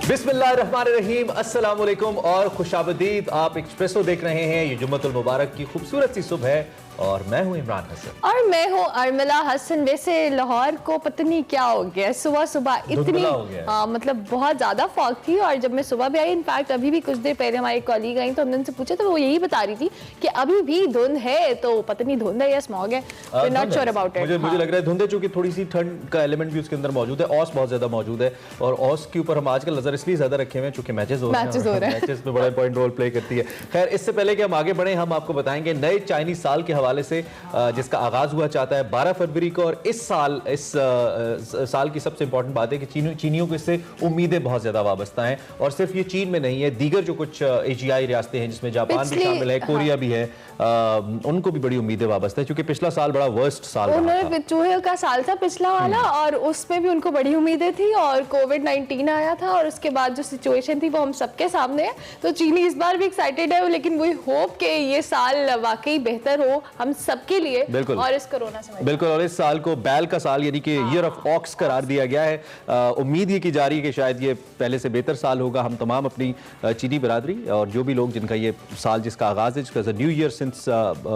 बिस्मिल्लाहिर्रहमानिर्रहीम, अस्सलाम वालेकुम और खुशाबदीद। आप एक्सप्रेसो देख रहे हैं। ये जुम्मतुल मुबारक की खूबसूरत सी सुबह है और मैं हूं इमरान हसन और मैं हूं अर्मिला हसन। वैसे लाहौर को पता नहीं क्या हो गया, सुबह सुबह इतनी मतलब बहुत ज्यादा फॉग थी। और जब मैं सुबह भी आई, इनफैक्ट अभी भी कुछ देर पहले हमारी कॉलीग आई तो हमने उनसे पूछा तो वो यही बता रही थी कि अभी भी धुंध है। तो पता नहीं धुंध है या स्मॉग है, नॉट श्योर अबाउट इट। मुझे लग रहा है धुंध है, चूंकि थोड़ी सी ठंड का एलिमेंट भी उसके अंदर मौजूद है। औस बहुत ज्यादा मौजूद है और औस के ऊपर हम आजकल नजर इसलिए ज्यादा रखे हुए हैं क्योंकि मैचेस हो रहे हैं। मैचेस में बड़ा इंपॉर्टेंट रोल प्ले करती है। खैर, इससे पहले कि हम आगे बढ़े, हम आपको बताएंगे नए चाइनीज साल के हवाले से जिसका आगाज हुआ चाहता है 12 फरवरी को। और इस साल की सबसे इंपॉर्टेंट बात है कि चीनियों को इससे उम्मीदें बहुत ज्यादा वाबस्ता हैं। और सिर्फ ये चीन में नहीं है, दीगर जो कुछ एशियाई रियासतें हैं जिसमें जापान भी शामिल है, कोरिया भी है, उनको भी बड़ी उम्मीदें वाबस्ता है क्योंकि पिछला साल बड़ा वर्स्ट साल उन्होंने चूहे का साल था पिछला वाला और उसमें भी उनको बड़ी उम्मीदें थी। और कोविड-19 आया था और उसके बाद जो सिचुएशन थी वो हम सबके सामने है। तो चीनी इस बार भी एक्साइटेड है, लेकिन वही होप कि ये साल वाकई बेहतर हो हम सबके लिए और इस कोरोना से। बिल्कुल, और इस साल को बैल का साल यानी कि ईयर ऑफ ऑक्स करार दिया गया है। उम्मीद ये की जा रही है कि शायद ये पहले से बेहतर साल होगा। हम तमाम अपनी चीनी बरादरी और जो भी लोग जिनका ये साल जिसका आगाज है, जिसका न्यू ईयर सिंस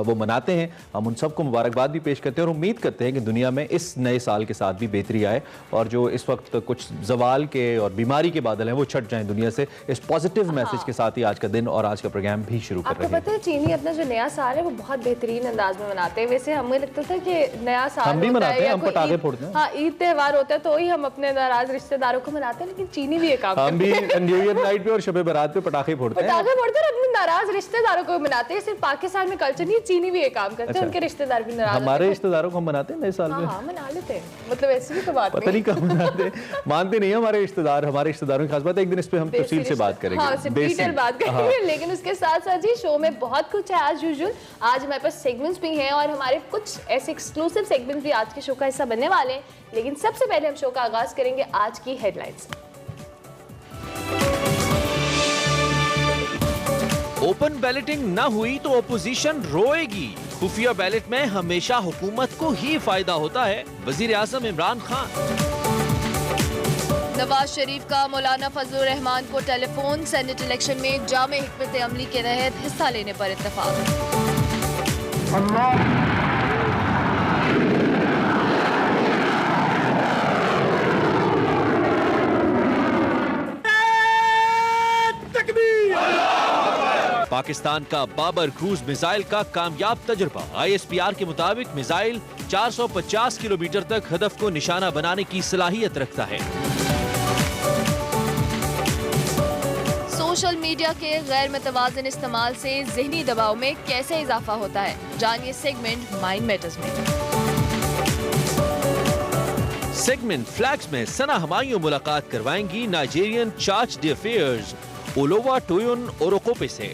वो मनाते हैं, हम उन सबको मुबारकबाद भी पेश करते हैं और उम्मीद करते हैं कि दुनिया में इस नए साल के साथ भी बेहतरी आए और जो इस वक्त कुछ जवाल के और बीमारी के बादल हैं वो छट जाएं दुनिया से। इस पॉजिटिव मैसेज के साथ ही आज का दिन और आज का प्रोग्राम भी शुरू कर रहे हैं। आपको पता है चीनी अपना जो नया साल है वो बहुत बेहतरीन अंदाज में मनाते हैं। वैसे हमें लगता था कि नया साल हम भी मनाते हैं, हम पटाखे फोड़ते हैं। हाँ, ईद त्योहार होता है तो ही हम अपने नाराज रिश्तेदारों को मनाते हैं, लेकिन चीनी भी ये काम हम भी न्यू ईयर नाइट पे और शब बारात पे पटाखे फोड़ते हैं और अपने नाराज रिश्तेदारों को मनाते हैं। सिर्फ पाकिस्तान में कल्चर नहीं, चीनी भी ये काम करते हैं। उनके रिश्तेदार भी नाराज, हमारे रिश्तेदारों को हम मनाते हैं नए साल में। हाँ, मना लेते हैं, मतलब ऐसी भी तो बात पता नहीं कब मनाते, मानते नहीं हमारे रिश्तेदार। हमारे रिश्तेदारों की खास बात है, एक दिन इस पे हम तफसील से बात करेंगे, डिटेल बात करेंगे। लेकिन उसके साथ साथ जी शो में बहुत कुछ है आज यूजुअल। आज हमारे पास सेगमेंट्स भी हैं और हमारे कुछ ऐसे एक्सक्लूसिव सेगमेंट्स भी आज के शो का हिस्सा बनने वाले हैं। लेकिन सबसे पहले हम शो का आगाज करेंगे आज की हेडलाइंस। ओपन बैलेटिंग न हुई तो ओपोजिशन रोएगी। खुफिया बैलेट में हमेशा हुकूमत को ही फायदा होता है, वजीर आज़म इमरान खान। नवाज शरीफ का मौलाना फजलुर रहमान को टेलीफोन, सेनेट इलेक्शन में जामे हिकमत अमली के तहत हिस्सा लेने पर इत्तेफाक। पाकिस्तान का बाबर क्रूज मिसाइल का कामयाब तजुर्बा। ISPR के मुताबिक मिसाइल 450 किलोमीटर तक हदफ को निशाना बनाने की सलाहियत रखता है। सोशल मीडिया के गैर मुतवाज़िन इस्तेमाल से ज़हनी दबाव में कैसे इजाफा होता है, जानिए सेगमेंट माइंड मैटर्स में। सेगमेंट फ्लैग्स में सना हमायूं मुलाकात करवाएंगी नाइजीरियन चार्ज d'affaires ओलोवाटोयुन ओरोकोपे से।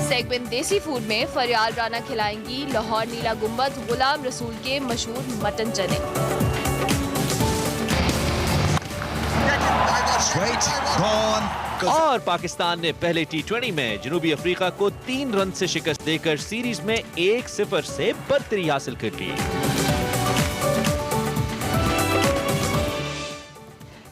सेगमेंट देसी फूड में फरियाल राना खिलाएंगी लाहौर नीला गुंबद गुलाम रसूल के मशहूर मटन चने। और पाकिस्तान ने पहले T20 में जनूबी अफ्रीका को 3 रन से शिकस्त देकर सीरीज में 1-0 से बढ़तरी हासिल कर ली।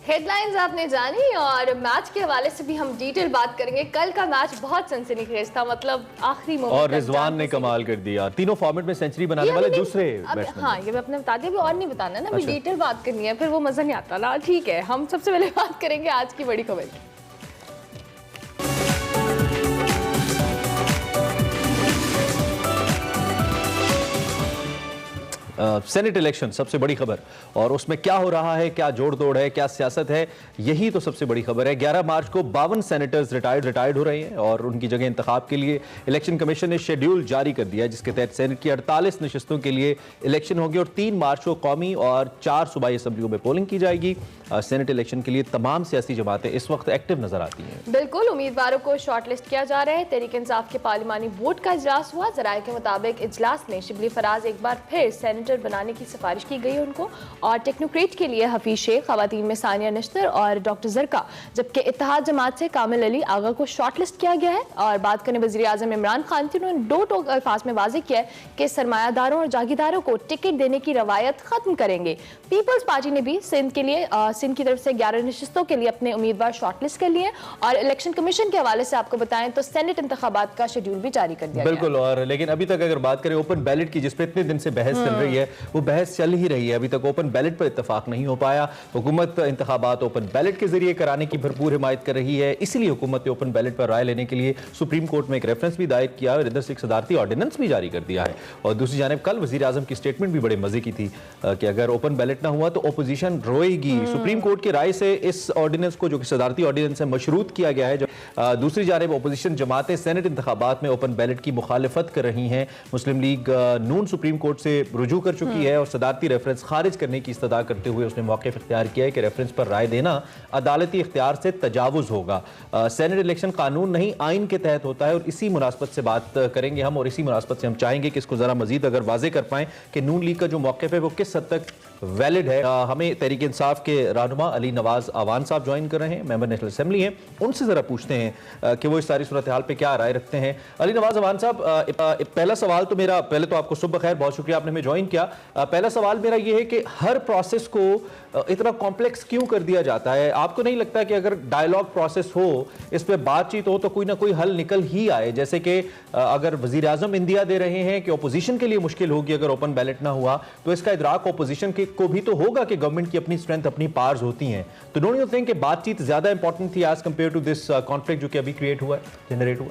हेडलाइंस आपने जानी और मैच के हवाले से भी हम डिटेल बात करेंगे। कल का मैच बहुत सनसनीखेज था, मतलब आखिरी मोमेंट और रिजवान ने कमाल कर दिया। तीनों फॉर्मेट में सेंचुरी बनाने वाले दूसरे बैट्समैन। हाँ, ये मैं अपने बता दिया, अभी और नहीं बताना ना, अभी डिटेल बात करनी है, फिर वो मजा नहीं आता ना। ठीक है, हम सबसे पहले बात करेंगे आज की बड़ी खबर की। सेनेट इलेक्शन सबसे बड़ी खबर, और उसमें क्या हो रहा है, क्या जोड़ तोड़ है, क्या सियासत है, यही तो सबसे बड़ी खबर है। 11 मार्च को 52 सेनेटर्स रिटायर्ड हो रहे हैं और उनकी जगह इंतखाब के लिए इलेक्शन कमीशन ने शेड्यूल जारी कर दिया है, जिसके तहत सेनेट की 48 नशिस्तों के लिए इलेक्शन होगी और 3 मार्च को कौमी और 4 सूबाई असम्बलियों में पोलिंग की जाएगी। सेनेट इलेक्शन के लिए तमाम सियासी जमातें इस वक्त एक्टिव नजर आती हैं। बिल्कुल, उम्मीदवारों को शॉर्टलिस्ट किया जा रहा है। तहरीक इंसाफ के पार्लिमानी बोर्ड का इजलास हुआ। जराये के मुताबिक इजलास में शिबली फराज एक बार फिर सेनेट सेनेटर बनाने की सिफारिश की गई है उनको, और टेक्नोक्रेट के लिए हफीज शेख, खवातीन में सानिया निश्तर और डॉक्टर जरका, जबकि इत्तेहाद जमात से कामिल अली आगा को शॉर्ट लिस्ट किया गया है। और बात करें वज़ीर आज़म इमरान खान की, उन्होंने दो टोक अल्फाज में वाज़ेह किया है कि सरमायादारों और जागीरदारों को टिकट देने की रवायत खत्म करेंगे। पीपल्स पार्टी ने भी सिंध की तरफ से 11 नशिस्तों के लिए अपने उम्मीदवार शॉर्टलिस्ट कर लिए, और इलेक्शन कमीशन के हवाले से आपको बताएं तो सेनेट इंतखाबात का शेड्यूल भी जारी कर दिया गया। बिल्कुल, और लेकिन अभी तक अगर बात करें ओपन बैलेट की, जिस पे इतने दिन से बहस चल रही है, वो बहस चल ही रही है। अभी तक ओपन बैलेट पर इत्तेफाक नहीं हो पाया। हुकूमत इंतखाबात ओपन बैलेट के जरिए कराने की भरपूर हिमायत कर रही है, इसलिए हुकूमत ने ओपन बैलेट पर राय लेने के लिए सुप्रीम कोर्ट में एक रेफरेंस भी दायर किया और इधर से एक सदारती ऑर्डिनेंस भी जारी कर दिया है। और दूसरी जानिब कल वज़ीर आज़म की स्टेटमेंट भी बड़े मजे की थी कि अगर ओपन बैलेट ना हुआ तो ओपोजिशन रोएगी। सुप्रीम कोर्ट की राय से इस ऑर्डिनेंस को, जो कि सदारती ऑर्डिनेंस है, मशरूत किया गया है। दूसरी जानिब ओपोजिशन जमातें सेनेट इंतखाबात में ओपन बैलेट की मुखालिफत कर रही हैं। मुस्लिम लीग नून सुप्रीम कोर्ट से रुजू कर चुकी है और सदारती रेफरेंस खारिज करने की इस्तदा करते हुए उसने मौक़िफ़ इख्तियार किया है कि रेफरेंस पर राय देना अदालती इख्तियार से तजावुज़ होगा। सेनेट इलेक्शन कानून नहीं, आइन के तहत होता है, और इसी मुनासबत से बात करेंगे हम, और इसी मुनासबत से हम चाहेंगे कि इसको ज़रा मज़ीद अगर वाज़े कर पाएँ कि नून लीग का जो मौक़िफ़ है वो किस हद तक वैलिड है। हमें तहरीक इंसाफ के रहनुमा अली नवाज आवान साहब ज्वाइन कर रहे हैं, मेंबर नेशनल असेंबली हैं। उनसे ज़रा पूछते हैं कि वो इस सारी सूरत हाल पे क्या राय रखते हैं। अली नवाज आवान साहब, पहला सवाल तो मेरा, पहले तो आपको सुबह खैर, बहुत शुक्रिया आपने हमें ज्वाइन किया। पहला सवाल मेरा ये है कि हर प्रोसेस को इतना कॉम्प्लेक्स क्यों कर दिया जाता है? आपको नहीं लगता कि अगर डायलॉग प्रोसेस हो, इस पर बातचीत हो, तो कोई ना कोई हल निकल ही आए? जैसे कि अगर वज़ीर आज़म इंदिया दे रहे हैं कि अपोजिशन के लिए मुश्किल होगी अगर ओपन बैलेट ना हुआ, तो इसका इदराक अपोजिशन को भी तो होगा कि गवर्नमेंट की अपनी स्ट्रेंथ, अपनी पावर्स होती हैं। तो डोंट यू थिंक कि बातचीत ज्यादा इंपॉर्टेंट थी as compare to this conflict जो कि अभी क्रिएट हुआ है, जनरेट हुआ?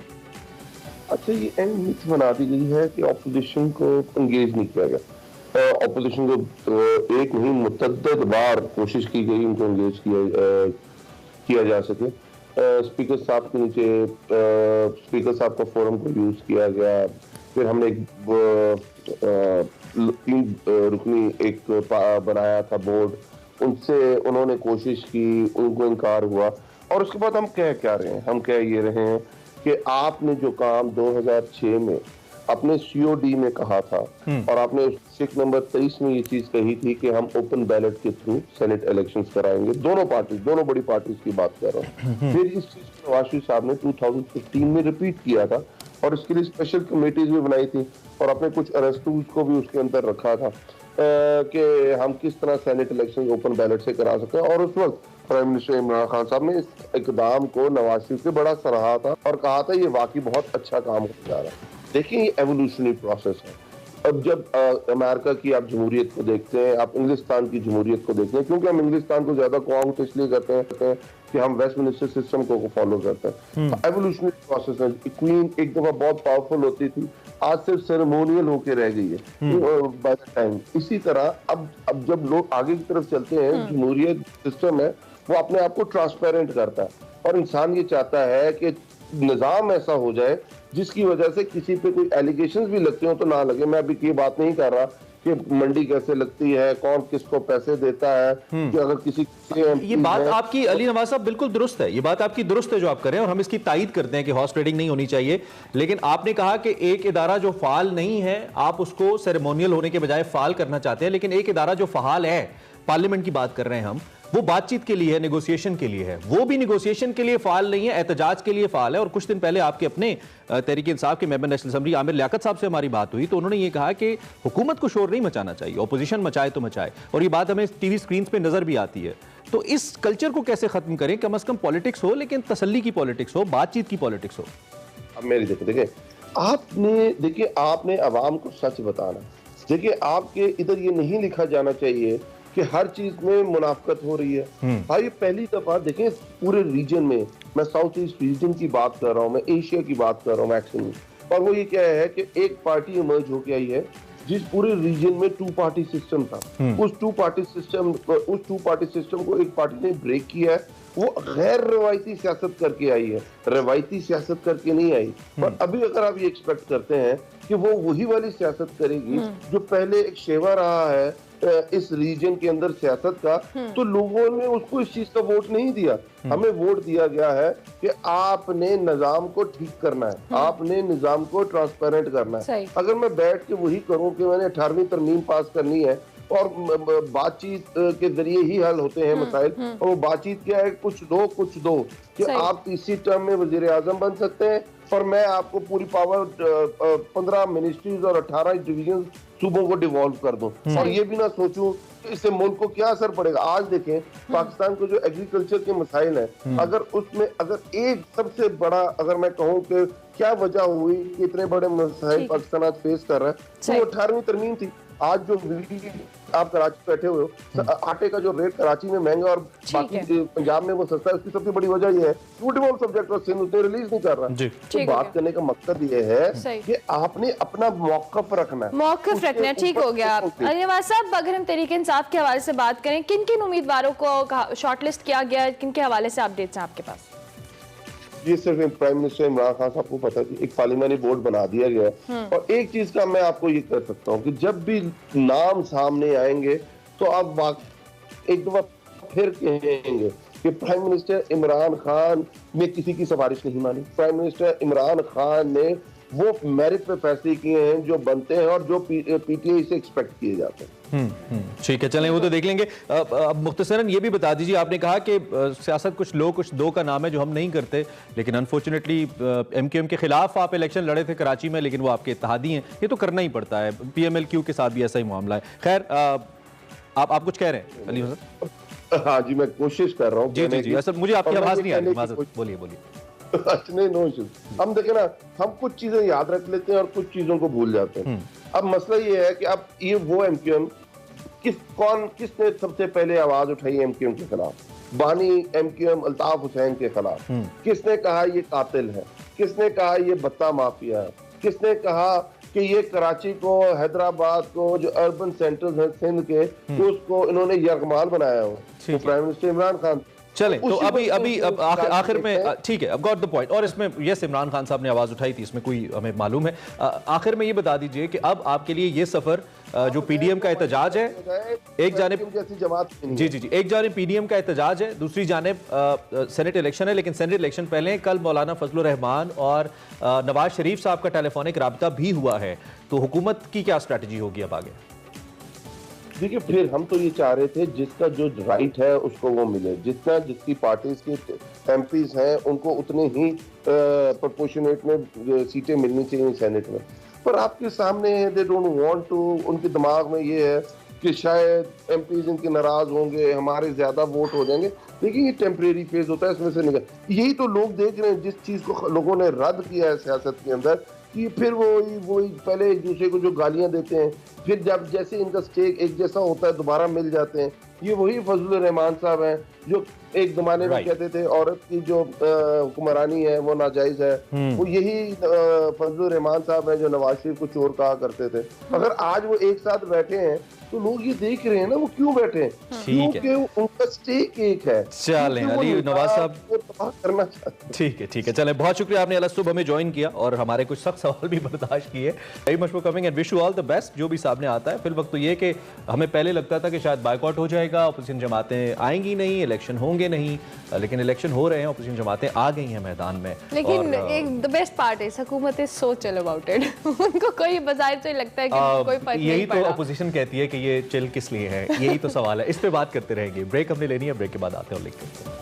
अच्छा, ये एंड मिथ बना दी गई है कि ऑपोजिशन को एंगेज नहीं किया गया। ऑपोजिशन को एक नहीं, मुतअद्दिद बार कोशिश की गई उनको एंगेज किया जा सके। स्पीकर साहब के नीचे स्पीकर साहब का फोरम को यूज किया गया। फिर हमने एक 3 रुकनी एक बनाया था बोर्ड, उनसे उन्होंने कोशिश की, उनको इनकार हुआ। और उसके बाद हम कह क्या रहे हैं? हम कह ये रहे हैं कि आपने जो काम 2006 में अपने COD में कहा था, और आपने शेख नंबर 23 में ये चीज कही थी कि हम ओपन बैलेट के थ्रू सेनेट इलेक्शंस कराएंगे, दोनों बड़ी पार्टीज की बात कर रहा हूँ। फिर इस चीज को नवाज शरीफ साहब ने 2015 में रिपीट किया था, और इसके लिए स्पेशल कमेटीज भी बनाई थी, और अपने कुछ अरेस्टूज को भी उसके अंदर रखा था कि हम किस तरह सेनेट इलेक्शन ओपन बैलेट से करा सकते हैं। और उस वक्त प्राइम मिनिस्टर इमरान खान साहब ने इस इकदाम को नवाज शरीफ से बड़ा सराहा था और कहा था ये वाकई बहुत अच्छा काम हो जा रहा है। देखिए, ये एवोल्यूशनरी प्रोसेस है। अब जब अमेरिका की आप जमहूरियत को देखते हैं, आप इंग्लिस्तान की जमहूरियत को देखते हैं, क्योंकि हम इंग्लिस्तान को ज्यादा काउंट इसलिए करते हैं कि हम वेस्टमिनिस्टर सिस्टम को फॉलो करते हैं। तो एवोल्यूशनरी प्रोसेस है। क्वीन एक दफा बहुत पावरफुल होती थी, आज सिर्फ सेरेमोनियल होके रह गई है बाय द टाइम। इसी तरह अब जब लोग आगे की तरफ चलते हैं, जमहूरियत सिस्टम है वो अपने आप को ट्रांसपेरेंट करता है, और इंसान ये चाहता है कि निजाम ऐसा हो जाए जिसकी वजह से किसी पे कोई एलिगेशंस भी लगते हो तो ना लगे। मैं अभी ये बात नहीं कर रहा कि मंडी कैसे लगती है, कौन किसको पैसे देता है, कि अगर किसी ये बात आपकी अली नवाज साहब बिल्कुल दुरुस्त है, ये बात आपकी दुरुस्त है जो आप कर रहे हैं, और हम इसकी तायद करते हैं कि हॉर्स ट्रेडिंग नहीं होनी चाहिए। लेकिन आपने कहा कि एक इदारा जो फाल नहीं है आप उसको सेरेमोनियल होने के बजाय फाल करना चाहते हैं, लेकिन एक इदारा जो फाल है, पार्लियामेंट की बात कर रहे हैं हम, वो बातचीत के लिए है, नेगोशिएशन के लिए है, वो भी नेगोशिएशन के लिए फाल नहीं है, एहतजाज के लिए फाल है। और कुछ दिन पहले आपके अपने तहरीक इंसाफ के member national assembly Aamir Liaquat साहब से हमारी बात हुई, तो उन्होंने ये कहा कि हुकूमत को शोर नहीं मचाना चाहिए, ओपोजिशन मचाए तो मचाए, और ये बात हमें टीवी स्क्रीन पे नजर भी आती है। तो इस कल्चर को कैसे खत्म करें? कम से कम पॉलिटिक्स हो, लेकिन तसल्ली की पॉलिटिक्स हो, बातचीत की पॉलिटिक्स हो। अब मेरी देखिए आपने अवाम को सच बताना। देखिए, आपके इधर ये नहीं लिखा जाना चाहिए कि हर चीज में मुनाफकत हो रही है। हाँ, ये पहली दफा देखें पूरे रीजन में, मैं साउथ ईस्ट रीजन की बात कर रहा हूँ, मैं एशिया की बात कर रहा हूँ एक्चुअली, और वो ये क्या है कि एक पार्टी इमर्ज होके आई है जिस पूरे रीजन में 2 पार्टी सिस्टम था। उस 2 पार्टी सिस्टम को एक पार्टी ने ब्रेक किया है। वो गैर रवायती सियासत करके आई है, रवायती सियासत करके नहीं आई। पर अभी अगर आप ये एक्सपेक्ट करते हैं कि वो वही वाली सियासत करेगी जो पहले एक शेवा रहा है, इस रीजन के अंदर सियासत का, तो लोगों ने उसको इस चीज का वोट नहीं दिया। हमें वोट दिया गया है कि आपने निजाम को ठीक करना है, आपने निजाम को ट्रांसपेरेंट करना है। अगर मैं बैठ के वही करूं कि मैंने 18वीं तरमीम पास करनी है और बातचीत के जरिए ही हल होते हैं मसाइल, और वो बातचीत क्या है, कुछ दो कि आप इसी टर्म में वजीर आजम बन सकते हैं और मैं आपको पूरी पावर 15 मिनिस्ट्रीज और 18 डिवीजन सूबों को डिवॉल्व कर दूं, और ये भी ना सोचूं कि इससे मुल्क को क्या असर पड़ेगा। आज देखें पाकिस्तान को जो एग्रीकल्चर के मसाइल हैं, अगर उसमें अगर एक सबसे बड़ा, अगर मैं कहूँ कि क्या वजह हुई कि इतने बड़े मसाइल पाकिस्तान आज फेस कर रहा है, तो 18वीं तरमीम थी। आज जो आप कराची बैठे हुए हो, आटे का जो रेट कराची में महंगा और बाकी पंजाब में वो सस्ता है, उसकी सबसे बड़ी वजह ये है वो डिवॉल्व सब्जेक्ट और सिंध उसने रिलीज नहीं कर रहा। तो बात करने का मकसद ये है कि आपने अपना मौकफ रखना है, मौकफ रखना है। ठीक हो गया। नवाज साहब, अगर हम तहरीक इंसाफ के हवाले से बात करें, किन किन उम्मीदवारों को शॉर्टलिस्ट किया गया, किन के हवाले से अपडेट्स हैं आपके पास? ये सिर्फ प्राइम मिनिस्टर इमरान खान साहब को पता है कि एक पार्लियामेंट्री बोर्ड बना दिया गया है। और एक चीज का मैं आपको ये कर सकता हूँ कि जब भी नाम सामने आएंगे तो आप एक दफा फिर कहेंगे कि प्राइम मिनिस्टर इमरान खान ने किसी की सिफारिश नहीं मानी। प्राइम मिनिस्टर इमरान खान ने वो मेरिट पे फैसले किए हैं जो बनते हैं और जो पीटीआई से एक्सपेक्ट किए जाते हैं। ठीक है, चलें वो तो देख लेंगे। अब मुख्तसरन ये भी बता दीजिए, आपने कहा कि सियासत कुछ लोग कुछ दो का नाम है जो हम नहीं करते, लेकिन अनफॉर्चुनेटली एमक्यूएम के खिलाफ आप इलेक्शन लड़े थे कराची में, लेकिन वो आपके इत्तेहादी हैं, ये तो करना ही पड़ता है। पीएमएलक्यू के साथ भी ऐसा ही मामला है। खैर, आप कुछ कह रहे हैं अली हसन? हाँ जी, मैं कोशिश कर रहा हूँ। जी, असल मुझे आपकी आवाज नहीं आ रही, बोलिए। नहीं, नो इश्यूज। हम देखें ना, हम कुछ चीजें याद रख लेते हैं और कुछ चीजों को भूल जाते हैं। अब मसला ये है कि अब ये वो एमक्यूएम किसने सबसे पहले आवाज उठाई एमक्यूएम के खिलाफ? बानी एमक्यूएम अल्ताफ हुसैन के खिलाफ। किसने कहा ये कातिल है? किसने कहा ये बत्ता माफिया है? किसने कहा कि ये कराची को, हैदराबाद को, जो अर्बन सेंटर्स हैं सिंध के, तो उसको इन्होंने यरगमाल बनाया हो? तो प्राइम मिनिस्टर इमरान खान। चलें, तो अभी अब आखिर में ठीक है, अब गॉट द पॉइंट। और इसमें यस, इमरान खान साहब ने आवाज उठाई थी, इसमें कोई हमें मालूम है। आखिर में ये बता दीजिए कि अब आपके लिए ये सफर जो पीडीएम का एहतजाज है, एक जानिब जी, एक जानिब पीडीएम का एहतजाज है, दूसरी जानिब सेनेट इलेक्शन है। लेकिन सेनेट इलेक्शन पहले कल मौलाना फजलुर रहमान और नवाज शरीफ साहब का टेलीफोनिक राब्ता भी हुआ है, तो हुकूमत की क्या स्ट्रैटेजी होगी अब आगे? देखिए, फिर हम तो ये चाह रहे थे जिसका जो राइट है उसको वो मिले, जिसकी पार्टीज के एमपीज हैं उनको उतने ही प्रोपोर्शनेट में सीटें मिलनी चाहिए सेनेट में। पर आपके सामने दे डोंट वांट टू, उनके दिमाग में ये है कि शायद एमपीज इनके नाराज होंगे, हमारे ज्यादा वोट हो जाएंगे। देखिए, ये टेम्परेरी फेज होता है, इसमें से निकल। यही तो लोग देख रहे हैं, जिस चीज को लोगों ने रद्द किया है सियासत के अंदर, कि फिर वही पहले एक दूसरे को जो गालियां देते हैं, फिर जब जैसे इनका स्टेक एक जैसा होता है दोबारा मिल जाते हैं। ये वही फजलुर रहमान साहब हैं जो एक जमाने में कहते थे औरत की जो हुक्मरानी है वो नाजायज है। वो यही फजलुर रहमान साहब हैं जो नवाज शरीफ को चोर कहा करते थे। अगर आज वो एक साथ बैठे हैं तो लोग ये देख रहे हैं ना वो क्यों बैठे हैं, क्योंकि उनका स्टेक एक है। चलें अली नवाज साहब, करना चाहते हैं। ठीक है, चलें, बहुत शुक्रिया आपने अल सुबह हमें ज्वाइन किया और हमारे कुछ सख्त सवाल भी बर्दाश्त किए। Very much for coming and wish you all the best. जो भी सामने आता है, फिल वक्त तो ये कि हमें पहले लगता था कि शायद बायकॉट हो जाएगा, अपोजिशन जमातें आएंगी नहीं, इलेक्शन होंगे नहीं, लेकिन इलेक्शन हो रहे हैं, अपोजिशन जमातें आ गई हैं मैदान में। लेकिन एक द बेस्ट पार्ट है हुकूमत is so chill about it. उनको कोई बजाय तो लगता है कि कोई फर्क नहीं यही तो अपोजिशन कहती है कि ये चिल किस लिए है, यही तो सवाल है। इस पे बात करते रहेंगे। ब्रेक हमने लेनी है, ब्रेक के बाद आते हैं और लिखते हैं।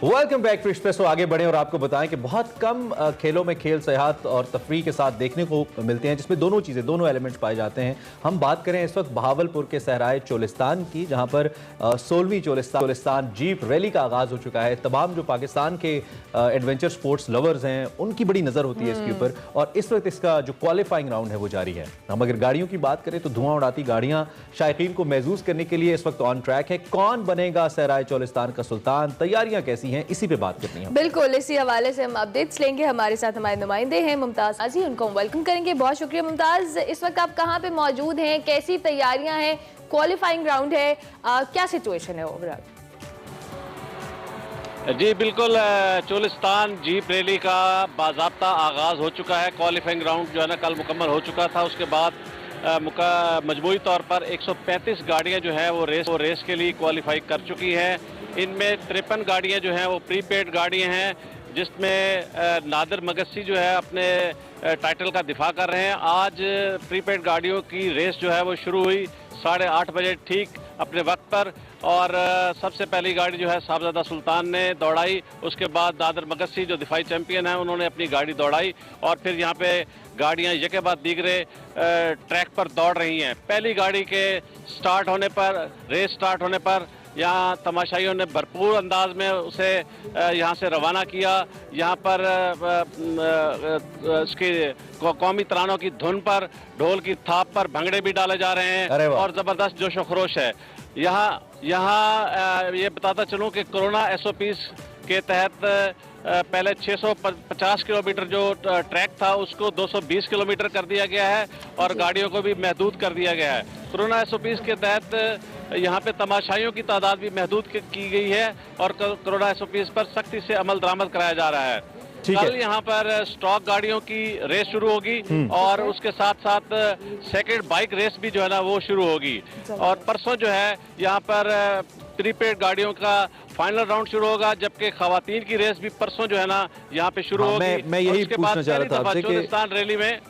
Welcome back to Expresso. आगे बढ़े और आपको बताएं कि बहुत कम खेलों में खेल, सेहत और तफरीह के साथ देखने को मिलते हैं, जिसमें दोनों चीज़ें, दोनों एलिमेंट्स पाए जाते हैं। हम बात करें इस वक्त बहावलपुर के सहराए चोलिस्तान की, जहां पर 16वीं चोलिस्तान जीप रैली का आगाज़ हो चुका है। तमाम जो पाकिस्तान के एडवेंचर स्पोर्ट्स लवर्स हैं उनकी बड़ी नज़र होती है इसके ऊपर, और इस वक्त इसका जो क्वालिफाइंग राउंड है वो जारी है। हम अगर गाड़ियों की बात करें तो धुआं उड़ाती गाड़ियां शायकीन को महसूस करने के लिए इस वक्त ऑन ट्रैक है। कौन बनेगा सहराए चोलिस्तान का सुल्तान, तैयारियां कैसी हैं, इसी पे बात करनी है। बिल्कुल, इसी हवाले से हम अपडेट्स लेंगे। हमारे साथ हमारे नुमाइंदे हैं मुमताज आजी, उनको हम वेलकम करेंगे। बहुत शुक्रिया मुमताज। इस वक्त आप कहाँ पे मौजूद हैं, कैसी तैयारियां हैं, क्वालिफाइंग राउंड है, क्या सिचुएशन है ओवरऑल? जी बिल्कुल, चोलिस्तान जीप रैली का बाज़ाब्ता आगाज़ हो चुका है। क्वालिफाइंग राउंड जो है ना कल मुकम्मल हो चुका था। उसके बाद मजमूई तौर पर 135 गाड़ियां जो है वो रेस के लिए क्वालिफाई कर चुकी हैं। इनमें 53 गाड़ियां जो हैं वो प्रीपेड गाड़ियां हैं, जिसमें नादिर मगसी जो है अपने टाइटल का दिफा कर रहे हैं। आज प्रीपेड गाड़ियों की रेस जो है वो शुरू हुई 8:30 बजे ठीक अपने वक्त पर, और सबसे पहली गाड़ी जो है साहबजादा सुल्तान ने दौड़ाई। उसके बाद नादिर मगसी जो दिफाई चैंपियन है उन्होंने अपनी गाड़ी दौड़ाई, और फिर यहाँ पे गाड़ियाँ यके बाद दीगरे ट्रैक पर दौड़ रही हैं। पहली गाड़ी के स्टार्ट होने पर, रेस स्टार्ट होने पर यहाँ तमाशाइयों ने भरपूर अंदाज में उसे यहाँ से रवाना किया। यहाँ पर इसकी कौमी तरानों की धुन पर, ढोल की थाप पर भंगड़े भी डाले जा रहे हैं और ज़बरदस्त जोशो खरोश है। यहाँ ये बताता चलूँ कि कोरोना SOPs के तहत पहले 650 किलोमीटर जो ट्रैक था उसको 220 किलोमीटर कर दिया गया है, और गाड़ियों को भी महदूद कर दिया गया है। कोरोना SOPs के तहत यहाँ पे तमाशाइयों की तादाद भी महदूद की गई है, और कोरोना SOPs पर सख्ती से अमल दरामद कराया जा रहा है। कल यहाँ पर स्टॉक गाड़ियों की रेस शुरू होगी, और उसके साथ साथ सेकंड बाइक रेस भी जो है ना वो शुरू होगी। और परसों जो है यहाँ पर प्रीपेड गाड़ियों का फाइनल राउंड शुरू होगा, जबकि खवातीन की रेस भी परसों जो है ना यहाँ पे शुरू होगी। मैं यही पूछना चाह रहा था आपसे कि चोलिस्तान रैली में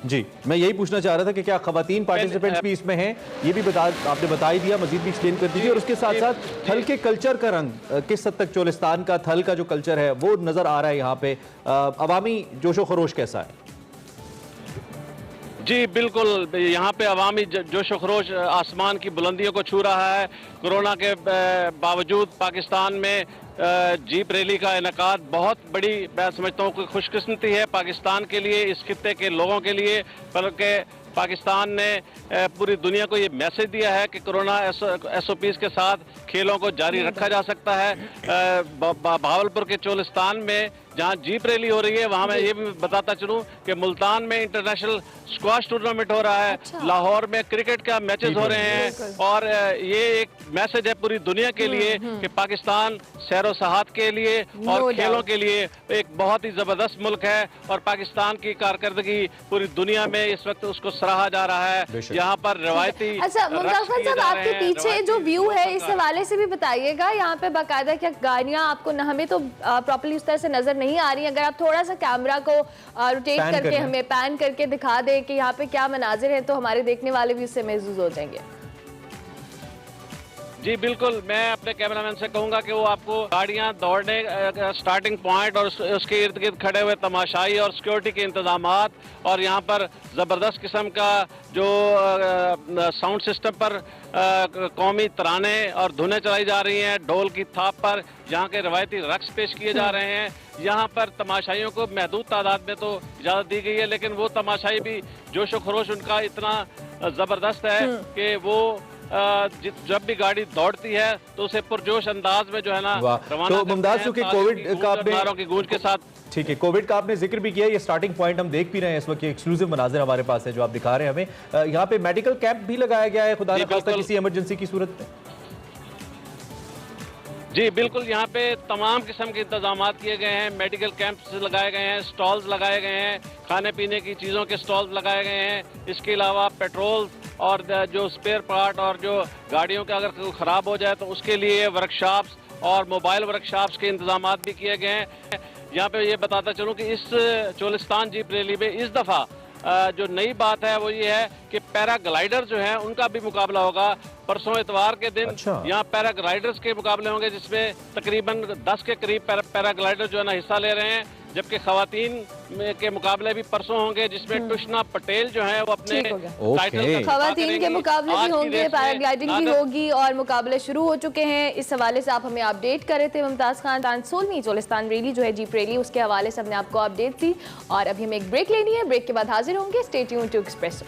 मैं यही पूछना चाह रहा था कि क्या खवातीन पार्टिसिपेंट्स भी इसमें हैं? ये भी आपने बता ही दिया, मजीद भी एक्सप्लेन कर दीजिए। और उसके साथ साथ थल के कल्चर का रंग किस हद तक चोलिस्तान का थल का जो कल्चर है वो नजर आ रहा है यहाँ पे, अवामी जोशो खरोश कैसा है? जी बिल्कुल, यहाँ पे अवामी जोशो खरोश आसमान की बुलंदियों को छू रहा है। कोरोना के बावजूद पाकिस्तान में जीप रैली का इनेकाद बहुत बड़ी, मैं समझता हूँ कि खुशकिस्मती है पाकिस्तान के लिए, इस खित्ते के लोगों के लिए, बल्कि पाकिस्तान ने पूरी दुनिया को ये मैसेज दिया है कि कोरोना SOPs के साथ खेलों को जारी रखा जा सकता है। भावलपुर के चोलिस्तान में जहां जीप रैली हो रही है, वहां मैं ये भी बताता चलूं कि मुल्तान में इंटरनेशनल स्क्वाश टूर्नामेंट हो रहा है, लाहौर में क्रिकेट का मैचेस हो रहे हैं, और ये एक मैसेज है पूरी दुनिया के लिए कि पाकिस्तान सैरो सहात के लिए और खेलों के लिए एक बहुत ही जबरदस्त मुल्क है, और पाकिस्तान की कारकर्दगी पूरी दुनिया में इस वक्त उसको सराहा जा रहा है। यहाँ पर रवायती अच्छा मुमताज खान साहब, आपके पीछे जो व्यू है इस हवाले से भी बताइएगा। यहाँ पे बाकायदा क्या गाड़ियाँ आपको, हमें तो प्रॉपर्ली उस तरह से नजर नहीं आ रही, अगर आप थोड़ा सा कैमरा को रोटेट करके हमें पैन करके दिखा दे कि यहाँ पे क्या मनाजिर है, तो हमारे देखने वाले भी उससे महसूस हो जाएंगे। जी बिल्कुल, मैं अपने कैमरामैन से कहूंगा कि वो आपको गाड़ियां दौड़ने स्टार्टिंग पॉइंट और उसके इर्द गिर्द खड़े हुए तमाशाई और सिक्योरिटी के इंतजामात, और यहाँ पर ज़बरदस्त किस्म का जो साउंड सिस्टम पर कौमी तराने और धुनें चलाई जा रही हैं, ढोल की थाप पर यहाँ के रवायती रक्स पेश किए जा रहे हैं। यहाँ पर तमाशाइयों को महदूद तादाद में तो इजाज़त दी गई है, लेकिन वो तमाशाई भी जोशो खरोश उनका इतना ज़बरदस्त है कि वो जब भी गाड़ी दौड़ती है तो उसे पुरजोश अंदाज में जो है ना रवाना। तो मुमताज, चूंकि कोविड का नारों की गूंज के साथ, ठीक है, कोविड का आपने जिक्र भी किया, ये स्टार्टिंग पॉइंट हम देख भी रहे हैं इस वक्त, एक्सक्लूसिव मनाजिर हमारे पास है जो आप दिखा रहे हैं हमें। यहाँ पे मेडिकल कैंप भी लगाया गया है खुदा न खास्ता किसी इमरजेंसी की सूरत में। जी बिल्कुल, यहाँ पे तमाम किस्म के इंतजाम किए गए हैं, मेडिकल कैंप्स लगाए गए हैं, स्टॉल्स लगाए गए हैं, खाने पीने की चीज़ों के स्टॉल्स लगाए गए हैं। इसके अलावा पेट्रोल और जो स्पेयर पार्ट और जो गाड़ियों के अगर कोई ख़राब हो जाए तो उसके लिए वर्कशॉप्स और मोबाइल वर्कशॉप्स के इंतजाम भी किए गए हैं। यहाँ पे ये बताता चलूँ कि इस चोलिस्तान जीप रैली में इस दफ़ा जो नई बात है वो ये है कि पैराग्लाइडर जो है उनका भी मुकाबला होगा। परसों इतवार के दिन यहाँ पैराग्लाइडर्स के मुकाबले होंगे, जिसमें तकरीबन 10 के करीब पैराग्लाइडर जो है ना हिस्सा ले रहे हैं, जबकि खवातीन के मुकाबले भी परसों होंगे, जिसमें तुष्ना पटेल जो है वो अपने टाइटल खवातीन के मुकाबले भी होंगे, पैराग्लाइडिंग भी होगी और मुकाबले शुरू हो चुके हैं। इस हवाले से आप हमें अपडेट कर रहे थे मुमताज खान। 16वीं चोलिस्तान रैली जो है जीप रैली, उसके हवाले से हमने आपको अपडेट दी, और अभी हमें एक ब्रेक लेनी है। ब्रेक के बाद हाजिर होंगे, stay tuned to Expresso.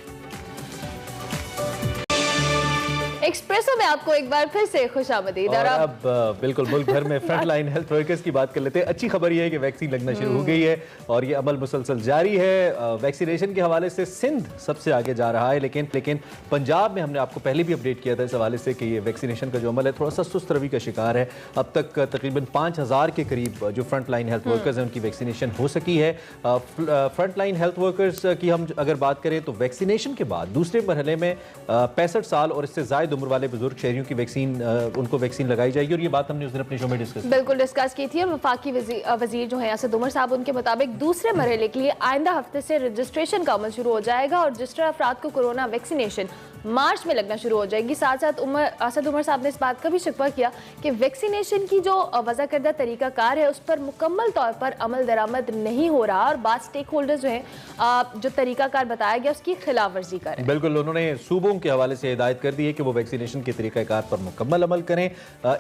Expresso में आपको एक बार फिर से खुशामदीद। और अब बिल्कुल मुल्क भर में फ्रंट लाइन हेल्थ वर्कर्स की बात कर लेते हैं। अच्छी खबर यह है कि वैक्सीन लगना शुरू हो गई है और ये अमल मुसलसल जारी है। वैक्सीनेशन के हवाले से सिंध सबसे आगे जा रहा है, लेकिन पंजाब में हमने आपको पहले भी अपडेट किया था इस हवाले से कि ये वैक्सीनेशन का जो अमल है थोड़ा सा सुस्त रवि का शिकार है। अब तक तकरीबन 5000 के करीब जो फ्रंट लाइन हेल्थ वर्कर्स हैं उनकी वैक्सीनेशन हो सकी है। फ्रंट लाइन हेल्थ वर्कर्स की हम अगर बात करें तो वैक्सीनेशन के बाद दूसरे मरहले में 65 साल और इससे ज़ायद उम्र वाले बुजुर्ग शहरियों की वैक्सीन उनको वैक्सीन लगाई जाएगी और ये बात हमने उस दिन अपने शो में बिल्कुल डिस्कस की थी। और वफाकी वजीर जो है असद उमर साहब, उनके मुताबिक दूसरे मरहले के लिए आइंदा हफ्ते से रजिस्ट्रेशन का अमल शुरू हो जाएगा और रजिस्टर्ड अफराद को कोरोना वैक्सीनेशन मार्च में लगना शुरू हो जाएगी। साथ साथ असद उमर साहब ने इस बात का भी शिकवा किया कि वैक्सीनेशन की जो वज़ा करदा तरीकाकार है उस पर मुकम्मल तौर पर अमल दरामद नहीं हो रहा और बाद स्टेक होल्डर्स जो हैं जो तरीकाकार बताया गया उसकी खिलाफ वर्जी करें। बिल्कुल, उन्होंने सूबों के हवाले से हिदायत कर दी है कि वो वैक्सीनेशन के तरीकाकार पर मुकम्मल अमल करें।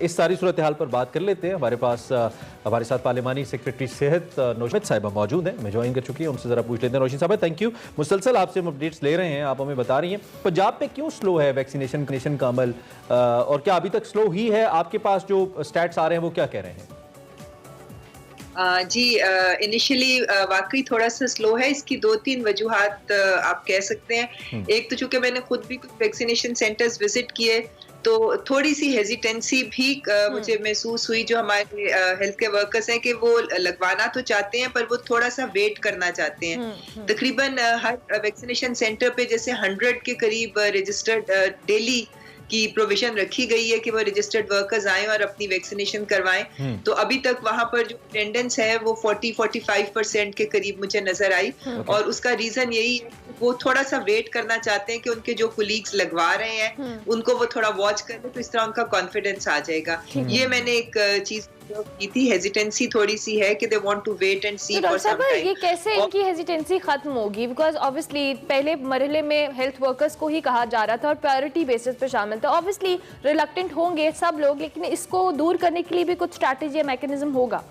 इस सारी सूरत हाल पर बात कर लेते हैं। हमारे साथ पार्लिमानी सेक्रेटरी सेहत नौशद साहिबा मौजूद हैं, मैं ज्वाइन कर चुकी है, उनसे जरा पूछ लेते हैं। नौशद साहब, थैंक यू। मुसलसल आपसे हम अपडेट्स ले रहे हैं, आप हमें बता रही हैं पंजाब पे क्यों स्लो है वैक्सीनेशन का अमल और क्या अभी तक स्लो ही है? आपके पास जो स्टैट्स आ रहे हैं वो क्या कह रहे हैं? जी, इनिशियली वाकई थोड़ा सा स्लो है। इसकी 2-3 वजूहात आप कह सकते हैं। एक तो चूंकि मैंने खुद भी कुछ वैक्सीनेशन सेंटर्स विजिट किए तो थोड़ी सी हेजिटेंसी भी मुझे महसूस हुई। जो हमारे हेल्थ केयर वर्कर्स हैं कि वो लगवाना तो चाहते हैं पर वो थोड़ा सा वेट करना चाहते हैं। तकरीबन हर वैक्सीनेशन सेंटर पे जैसे 100 के करीब रजिस्टर्ड डेली की प्रोविजन रखी गई है कि वो रजिस्टर्ड वर्कर्स आए और अपनी वैक्सीनेशन करवाएं। तो अभी तक वहां पर जो अटेंडेंस है वो 40-45% के करीब मुझे नजर आई। और उसका रीजन यही है वो थोड़ा सा वेट करना चाहते हैं कि उनके जो कोलीग्स लगवा रहे हैं उनको वो थोड़ा वॉच कर ले तो इस तरह उनका कॉन्फिडेंस आ जाएगा। ये मैंने एक चीज की थी, हेजिटेंसी थोड़ी सी है कि they want to wait and see for some time. ये कैसे इनकी हेजिटेंसी खत्म होगी? बिकॉज ऑब्वियसली पहले मरहले में हेल्थ वर्कर्स को ही कहा जा रहा था और प्रायोरिटी बेसिस पे शामिल था। ऑब्वियसली रिलक्टेंट होंगे सब लोग, लेकिन इसको दूर करने के लिए भी कुछ स्ट्रैटेजी या मैकेनिज्म होगा।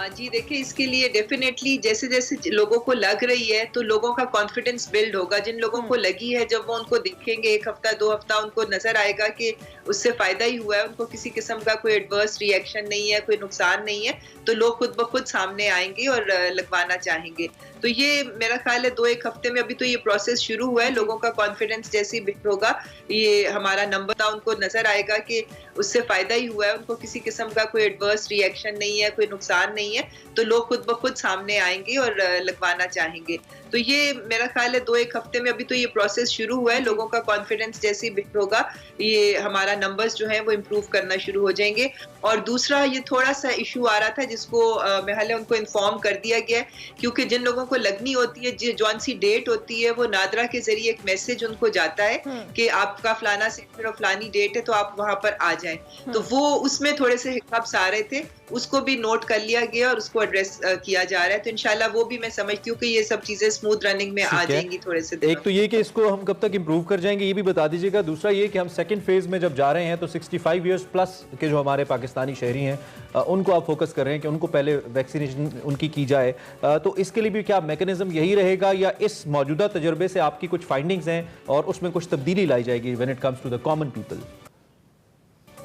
जी देखिए, इसके लिए डेफिनेटली जैसे जैसे लोगों को लग रही है तो लोगों का कॉन्फिडेंस बिल्ड होगा। जिन लोगों को लगी है जब वो उनको देखेंगे 1 हफ्ता 2 हफ्ता उनको नजर आएगा कि उससे फायदा ही हुआ है, उनको किसी किस्म का कोई एडवर्स रिएक्शन नहीं है, कोई नुकसान नहीं है, तो लोग खुद ब खुद सामने आएंगे और लगवाना चाहेंगे। तो ये मेरा ख्याल है 2-1 हफ्ते में अभी तो ये प्रोसेस शुरू हुआ है। लोगों का कॉन्फिडेंस जैसे ही बिल्ड होगा, ये हमारा नंबर था, उनको नजर आएगा कि उससे फायदा ही हुआ है, उनको किसी किस्म का कोई एडवर्स रिएक्शन नहीं है, कोई नुकसान नहीं है, तो लोग खुद ब खुद सामने आएंगे और लगवाना चाहेंगे। तो ये मेरा ख्याल है 2-1 हफ्ते में अभी तो ये प्रोसेस शुरू हुआ है। लोगों का कॉन्फिडेंस जैसे ही बिल्ड होगा, ये हमारा नंबर्स जो हैं वो इम्प्रूव करना शुरू हो जाएंगे। और दूसरा ये थोड़ा सा इशू आ रहा था जिसको महल उनको इन्फॉर्म कर दिया गया है, क्योंकि जिन लोगों को लगनी होती है, जौन सी डेट होती है, वो नादरा के जरिए एक मैसेज उनको जाता है कि आपका फलाना सेक्टर और फलानी डेट है तो आप वहां पर आ जाएं। तो वो उसमें थोड़े से हिकअप्स आ रहे थे, उसको भी नोट कर लिया गया और उसको एड्रेस किया जा रहा है। तो इंशाल्लाह वो भी मैं समझती हूँ कि ये सब चीजें स्मूथ रनिंग में आ जाएंगी थोड़े से। एक तो ये कि इसको हम कब तक इंप्रूव कर जाएंगे ये भी बता दीजिएगा। दूसरा ये कि हम सेकंड फेज में जब जा रहे हैं तो 65 इयर्स प्लस के जो हमारे पाकिस्तानी शहरी हैं उनको आप फोकस कर रहे हैं कि उनको पहले वैक्सीनेशन उनकी की जाए। तो इसके लिए भी क्या मैकेनिज्म यही रहेगा या इस मौजूदा तजुर्बे से आपकी कुछ फाइंडिंग्स हैं और उसमें कुछ तब्दीली लाई जाएगी when it comes to the common people?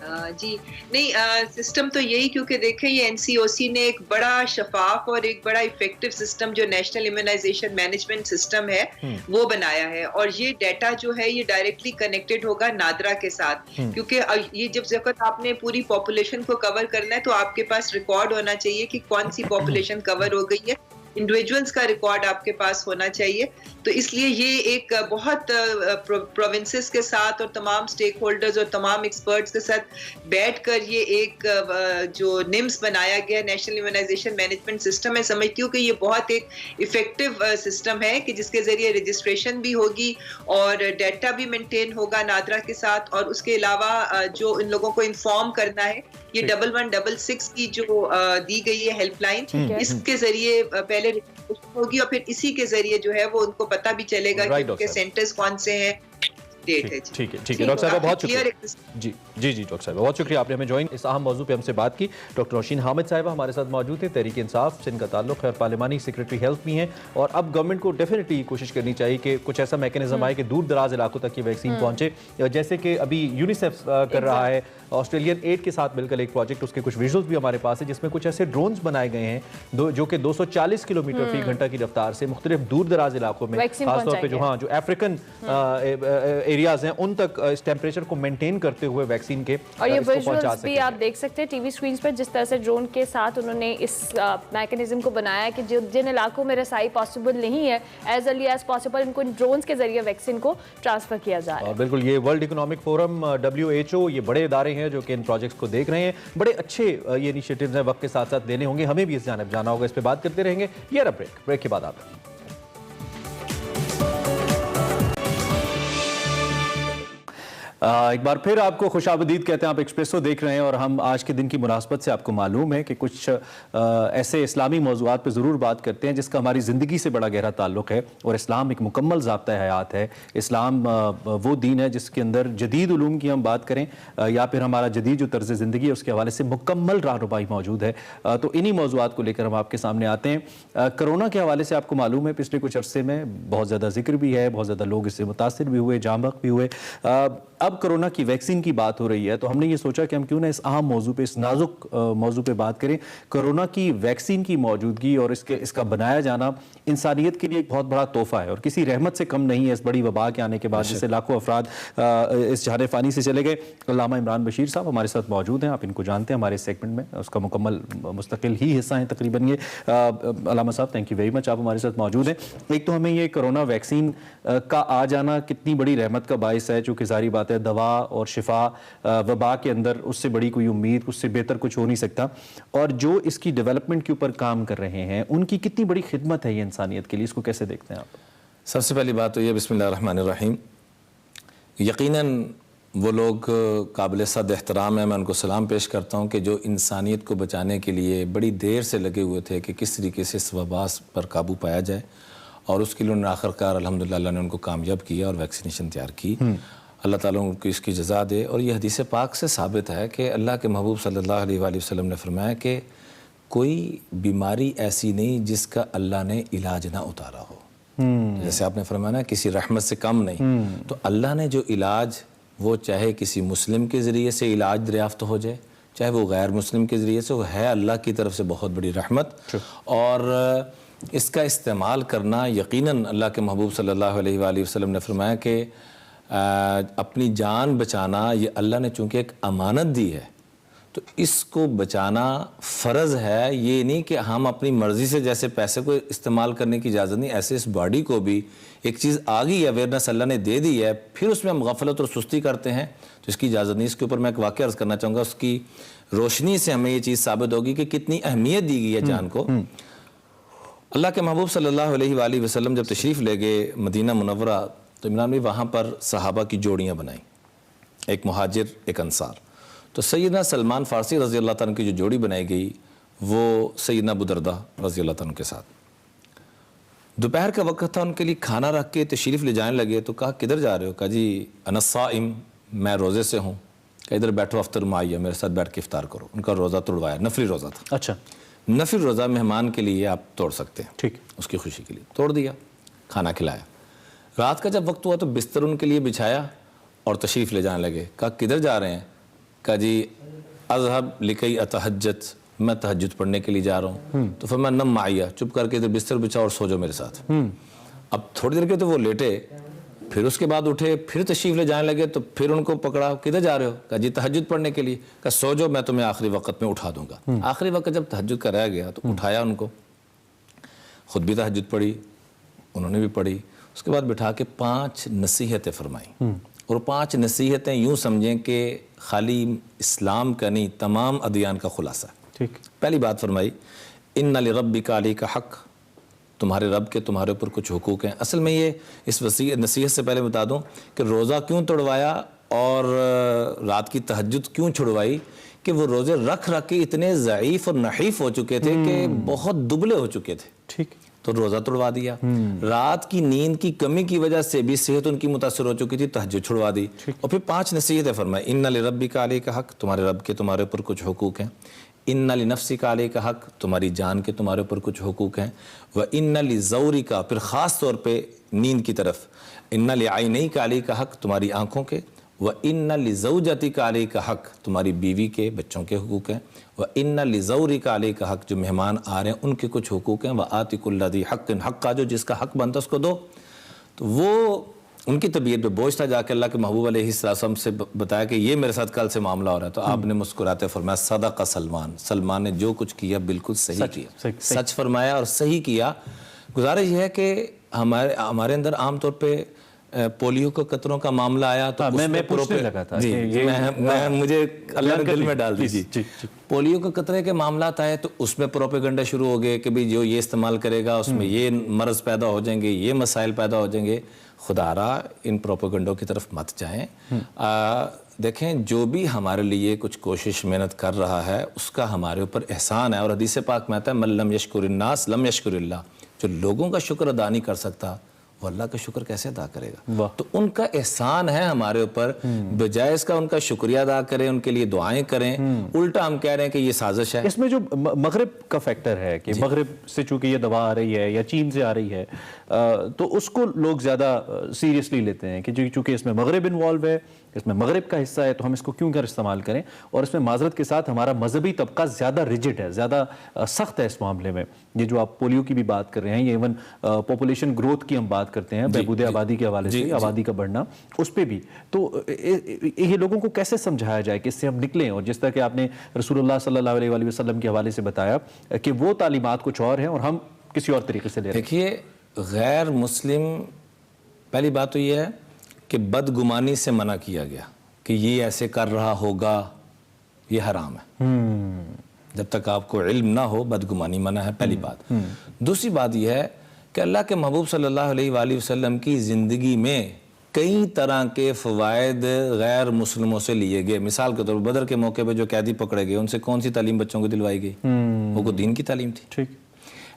जी नहीं, सिस्टम तो यही, क्योंकि देखें ये एनसीओसी ने एक बड़ा शफाफ और एक बड़ा इफेक्टिव सिस्टम जो नेशनल इम्यूनाइजेशन मैनेजमेंट सिस्टम है वो बनाया है। और ये डाटा जो है ये डायरेक्टली कनेक्टेड होगा नादरा के साथ, क्योंकि ये जब आपने पूरी पॉपुलेशन को कवर करना है तो आपके पास रिकॉर्ड होना चाहिए कि कौन सी पॉपुलेशन कवर हो गई है, इंडिविजुअल्स का रिकॉर्ड आपके पास होना चाहिए। तो इसलिए ये एक बहुत प्रोविंसेस के साथ और तमाम स्टेक होल्डर्स और तमाम एक्सपर्ट्स के साथ बैठकर ये एक जो निम्स बनाया गया नेशनल इम्यूनाइजेशन मैनेजमेंट सिस्टम है, समझती हूँ कि ये बहुत एक इफेक्टिव सिस्टम है कि जिसके जरिए रजिस्ट्रेशन भी होगी और डाटा भी मेंटेन होगा नादरा के साथ। और उसके अलावा जो इन लोगों को इन्फॉर्म करना है, ये 1166 की जो दी गई है हेल्पलाइन, इसके जरिए पहले होगी और फिर इसी के जरिए जो है वो उनको पता भी चलेगा कि उनके सेंटर्स कौन से हैं डेट है। ठीक है डॉक्टर साहब, बहुत शुक्रिया। जी डॉक्टर साहब, बहुत शुक्रिया, आपने हमें ज्वाइन इस अहम मौजू पे हमसे बात की। डॉक्टर नौशीन हामिद साहिबा हमारे साथ मौजूद थे, तहरीक इंसाफ से इनका ताल्लुक है और पार्लिमानी सेक्रेटरी हेल्थ भी हैं। और अब गवर्नमेंट को डेफिनेटली कोशिश करनी चाहिए कि कुछ ऐसा मैकेनिज्म आए कि दूर दराज इलाकों तक ये वैक्सीन पहुंचे, जैसे कि अभी यूनिसेफ कर रहा है ऑस्ट्रेलियन एड के साथ मिलकर एक प्रोजेक्ट, उसके कुछ विजुअल्स भी हमारे पास है जिसमें कुछ ऐसे ड्रोन्स बनाए गए हैं जो कि 240 किलोमीटर फी घंटा की रफ्तार से मुख्तलिफ दूर दराज इलाकों में, खासतौर पे जो अफ्रीकन एरियाज हैं उन तक इस टेम्परेचर को मेंटेन करते हुए वैक्सीन के और ये विजुअल्स भी आप देख सकते हैं टीवी स्क्रीन पर, जिस तरह से ड्रोन के साथ उन्होंने इस मैकेनिज्म को बनाया है कि जिन इलाकों में रसाई पॉसिबल नहीं है, एज अर्ली एज पॉसिबल इनको ड्रोन्स के जरिए वैक्सीन को ट्रांसफर किया जाए। और बिल्कुल ये वर्ल्ड इकोनॉमिक फोरम, WHO, ये बड़े इदारे हैं जो कि इन प्रोजेक्ट्स को देख रहे हैं। बड़े अच्छे ये इनिशिएटिव्स हैं, वक्त के साथ साथ देने होंगे, हमें भी इस जानिब जाना होगा, इस पर बात करते रहेंगे। ये रहा ब्रेक के बाद आप एक बार फिर आपको खुशाबदीद कहते हैं। आप एक्सप्रेसो देख रहे हैं और हम आज के दिन की मुनासबत से आपको मालूम है कि कुछ ऐसे इस्लामी मौज़ूआत पर ज़रूर बात करते हैं जिसका हमारी ज़िंदगी से बड़ा गहरा ताल्लुक़ है। और इस्लाम एक मुकम्मल ज़ाब्ता हयात है। इस्लाम वो दीन है जिसके अंदर जदीद उलूम की हम बात करें या फिर हमारा जदीद जो तर्ज़ ज़िंदगी है उसके हवाले से मुकम्मल रहनुमाई मौजूद है। तो इन्हीं मौज़ूआत को लेकर हम आपके सामने आते हैं। कोरोना के हवाले से आपको मालूम है पिछले कुछ अरसे में बहुत ज़्यादा जिक्र भी है, बहुत ज़्यादा लोग इससे मुतासिर भी हुए, जामबख्श भी हुए। अब कोरोना की वैक्सीन की बात हो रही है तो हमने ये सोचा कि हम क्यों ना इस अहम मौजू पे, इस नाजुक मौजू पे बात करें। कोरोना की वैक्सीन की मौजूदगी और इसका बनाया जाना इंसानियत के लिए एक बहुत बड़ा तोहफा है और किसी रहमत से कम नहीं है। इस बड़ी वबा के आने के बाद जिससे लाखों अफराद इस जहान फ़ानी से चले गए। अल्लामा इमरान बशीर साहब हमारे साथ मौजूद हैं, आप इनको जानते हैं, हमारे सेगमेंट में उसका मुकम्मल मुस्तकिल ही हिस्सा है तकरीबन ये। अल्लामा साहब थैंक यू वेरी मच, आप हमारे साथ मौजूद हैं। एक तो हमें ये कोरोना वैक्सीन का आ जाना कितनी बड़ी रहमत का बायस है, चूँकि सारी बात है दवा और शिफा वबा के अंदर उससे बड़ी कोई उम्मीद, उससे बेहतर कुछ हो नहीं सकता। और जो इसकी डेवलपमेंट के ऊपर काम कर रहे हैं उनकी कितनी बड़ी खिदमत है ये इंसानियत के लिए, इसको कैसे देखते हैं आप? सबसे पहली बात तो ये बिस्मिल्लाहिर्रहमानिर्रहीम, यकीनन वो लोग काबिल सद एहतराम है, मैं उनको सलाम पेश करता हूँ कि जो इंसानियत को बचाने के लिए बड़ी देर से लगे हुए थे कि किस तरीके से इस वबा पर काबू पाया जाए और उसके लिए उन्होंने आखिरकार अल्हम्दुलिल्लाह अल्लाह ने उनको कामयाब किया और वैक्सीनेशन तैयार की। अल्लाह ताला उनको इसकी जज़ा दे। और ये हदीस पाक से साबित है कि अल्लाह के महबूब सल्लल्लाहु अलैहि वसल्लम ने फरमाया कि कोई बीमारी ऐसी नहीं जिसका अल्लाह ने इलाज ना उतारा हो। जैसे आपने फरमाया किसी रहमत से कम नहीं, तो अल्लाह ने जो इलाज, वो चाहे किसी मुस्लिम के ज़रिए से इलाज दरियाफ्त हो जाए, चाहे वो गैर मुस्लिम के ज़रिए से, वो है अल्लाह की तरफ से बहुत बड़ी रहमत। और इसका इस्तेमाल करना यकीनन अल्लाह के महबूब सल्लल्लाहु अलैहि वसल्लम ने फरमाया कि अपनी जान बचाना ये अल्लाह ने चूँकि एक अमानत दी है तो इसको बचाना फ़र्ज़ है। ये नहीं कि हम अपनी मर्ज़ी से जैसे पैसे को इस्तेमाल करने की इजाज़त नहीं, ऐसे इस बॉडी को भी एक चीज़ आ गई, अवेयरनेस अल्लाह ने दे दी है, फिर उसमें हम गफलत और सुस्ती करते हैं तो इसकी इजाज़त नहीं। इसके ऊपर मैं एक वाक़या अर्ज़ करना चाहूँगा, उसकी रोशनी से हमें ये चीज़ साबित होगी कि कितनी अहमियत दी गई है जान को। अल्लाह के महबूब सल्लल्लाहु अलैहि वसल्लम जब तशरीफ़ ले गए मदीना मुनव्वरा तो इमरान भाई वहाँ पर सहाबा की जोड़ियाँ बनाई, एक मुहाजिर एक अंसार। तो सैयदना सलमान फ़ारसी रज़ी अल्लाह तआला की जो जोड़ी बनाई गई वो सैयदना अबू दरदा रज़ी अल्लाह तआला के साथ। दोपहर का वक्त था, उनके लिए खाना रख के तशरीफ़ ले जाने लगे तो कहा किधर जा रहे हो? कहा जी अनस्साइम, मैं रोज़े से हूँ। कहा इधर बैठो, अफ्तर माइया, मेरे साथ बैठ के इफ्तार करो। उनका रोज़ा तोड़वाया, नफली रोज़ा था। अच्छा, नफिल रोज़ा मेहमान के लिए आप तोड़ सकते हैं, ठीक, उसकी खुशी के लिए तोड़ दिया, खाना खिलाया। रात का जब वक्त हुआ तो बिस्तर उनके लिए बिछाया और तशरीफ़ ले जाने लगे। कहा किधर जा रहे हैं? कहा जी अज़हब लिकई अतहज्जत, मैं तहज्जुद पढ़ने के लिए जा रहा हूँ। तो फिर मैं नम माइया, चुप करके इधर बिस्तर बिछाओ और सो जाओ मेरे साथ। अब थोड़ी देर के तो वो लेटे, फिर उसके बाद उठे, फिर तशरीफ़ ले जाने लगे तो फिर उनको पकड़ा, किधर जा रहे हो? कहा जी तहज्जुद पढ़ने के लिए। कहा सो जाओ, मैं तुम्हें आखिरी वक्त में उठा दूंगा। आखिरी वक्त जब तहज्जुद का रह गया तो उठाया उनको, ख़ुद भी तहज्जुद पढ़ी, उन्होंने भी पढ़ी। उसके बाद बिठा के 5 नसीहतें फरमाई। और 5 नसीहतें यूँ समझें कि खाली इस्लाम का नहीं, तमाम अदियान का खुलासा। ठीक। पहली बात फरमाई इन्ना लिरब्बिका अलैका हक़, तुम्हारे रब के तुम्हारे ऊपर कुछ हुकूक हैं। असल में ये इस नसीहत से पहले बता दूं कि रोज़ा क्यों तोड़वाया और रात की तहज्जुद क्यों छुड़वाई कि वो रोज़े रख रख के इतने ज़ईफ़ और नहीफ़ हो चुके थे कि बहुत दुबले हो चुके थे। ठीक। तो रोज़ा तोड़वा दिया। रात की नींद की कमी की वजह से भी सेहत उनकी मुतासर हो चुकी थी, तहज्जुद छुड़वा दी। और फिर 5 नसीहतें फरमाई, इन्ना लिरब्बिका अलैका हक, तुम्हारे रब के तुम्हारे ऊपर कुछ हुकूक हैं। इन्ना लिनफ्सिका अलैका हक, तुम्हारी जान के तुम्हारे ऊपर कुछ हुकूक हैं। व इन्ना लिज़ौरिका, फिर ख़ास तौर पर नींद की तरफ, इन्ना लिआइनैका अलैका हक, तुम्हारी आँखों के। व इन्ना लिज़ौजतिका अलैका हक, तुम्हारी बीवी के बच्चों के हुकूक हैं। व इन्ना लिज़ौरिका अलैका हक, जो मेहमान आ रहे हैं उनके कुछ हुकूक हैं। व आतिकुल्लज़ी हक़्क़िन हक़ का, जो जिसका हक बनता उसको दो। तो वो उनकी तबीयत पे बोझ था, जाके अल्लाह के महबूब अलैहिस्सलाम से बताया कि ये मेरे साथ कल से मामला हो रहा है। तो आपने मुस्कुराते फरमाया सदक़ सलमान, सलमान ने जो कुछ किया बिल्कुल सही किया, सच फरमाया और सही किया। गुजारिश है कि हमारे अंदर आमतौर पर पोलियो के कतरों का मामला आया तो मैं पूछने लगा था जी, मुझे अल्लाह ने दिल में डाल दी। पोलियो के कतरे के मामला आए तो उसमें प्रोपेगेंडा शुरू हो गए कि भाई जो ये इस्तेमाल करेगा उसमें ये मर्ज पैदा हो जाएंगे, ये मसाइल पैदा हो जाएंगे। खुदारा इन प्रोपेगेंडों की तरफ मत जाएं। देखें, जो भी हमारे लिए कुछ कोशिश मेहनत कर रहा है उसका हमारे ऊपर एहसान है। और हदीस पाक में आता है मन लम यशकुरिन्नास लम यशकुरिल्लाह, जो लोगों का शुक्र अदा नहीं कर सकता वो अल्लाह का शुक्र कैसे अदा करेगा। तो उनका एहसान है हमारे ऊपर, बजाय इसका उनका शुक्रिया अदा करें, उनके लिए दुआएं करें, उल्टा हम कह रहे हैं कि ये साजिश है। इसमें जो मगरिब का फैक्टर है कि मगरिब से चूंकि ये दवा आ रही है या चीन से आ रही है, तो उसको लोग ज़्यादा सीरियसली लेते हैं कि चूंकि इसमें मगरिब इन्वॉल्व है, इसमें मगरिब का हिस्सा है, तो हम इसको क्यों कर इस्तेमाल करें। और इसमें माजरत के साथ हमारा मजहबी तबका ज़्यादा रिजिड है, ज़्यादा सख्त है इस मामले में। ये जो आप पोलियो की भी बात कर रहे हैं, ये इवन पॉपुलेशन ग्रोथ की हम बात करते हैं, बहबूद आबादी के हवाले से, आबादी का बढ़ना, उस पर भी। तो ये लोगों को कैसे समझाया जाए कि इससे हम निकलें। और जिस तरह कि आपने रसूलुल्लाह सल्लल्लाहु अलैहि वसल्लम के हवाले से बताया कि वो तालीमात कुछ और हैं और हम किसी और तरीके से ले रहे हैं। देखिए, गैर मुस्लिम, पहली बात तो ये है कि बदगुमानी से मना किया गया कि ये ऐसे कर रहा होगा, ये हराम है। जब तक आपको इल्म ना हो बदगुमानी मना है, पहली बात। दूसरी बात यह है कि अल्लाह के महबूब सल्लल्लाहु अलैहि वसल्लम की ज़िंदगी में कई तरह के फ़वायद गैर मुस्लिमों से लिए गए। मिसाल के तौर पर बदर के मौके पर जो कैदी पकड़े गए उनसे कौन सी तालीम बच्चों को दिलवाई गई? वो दीन की तालीम थी। ठीक।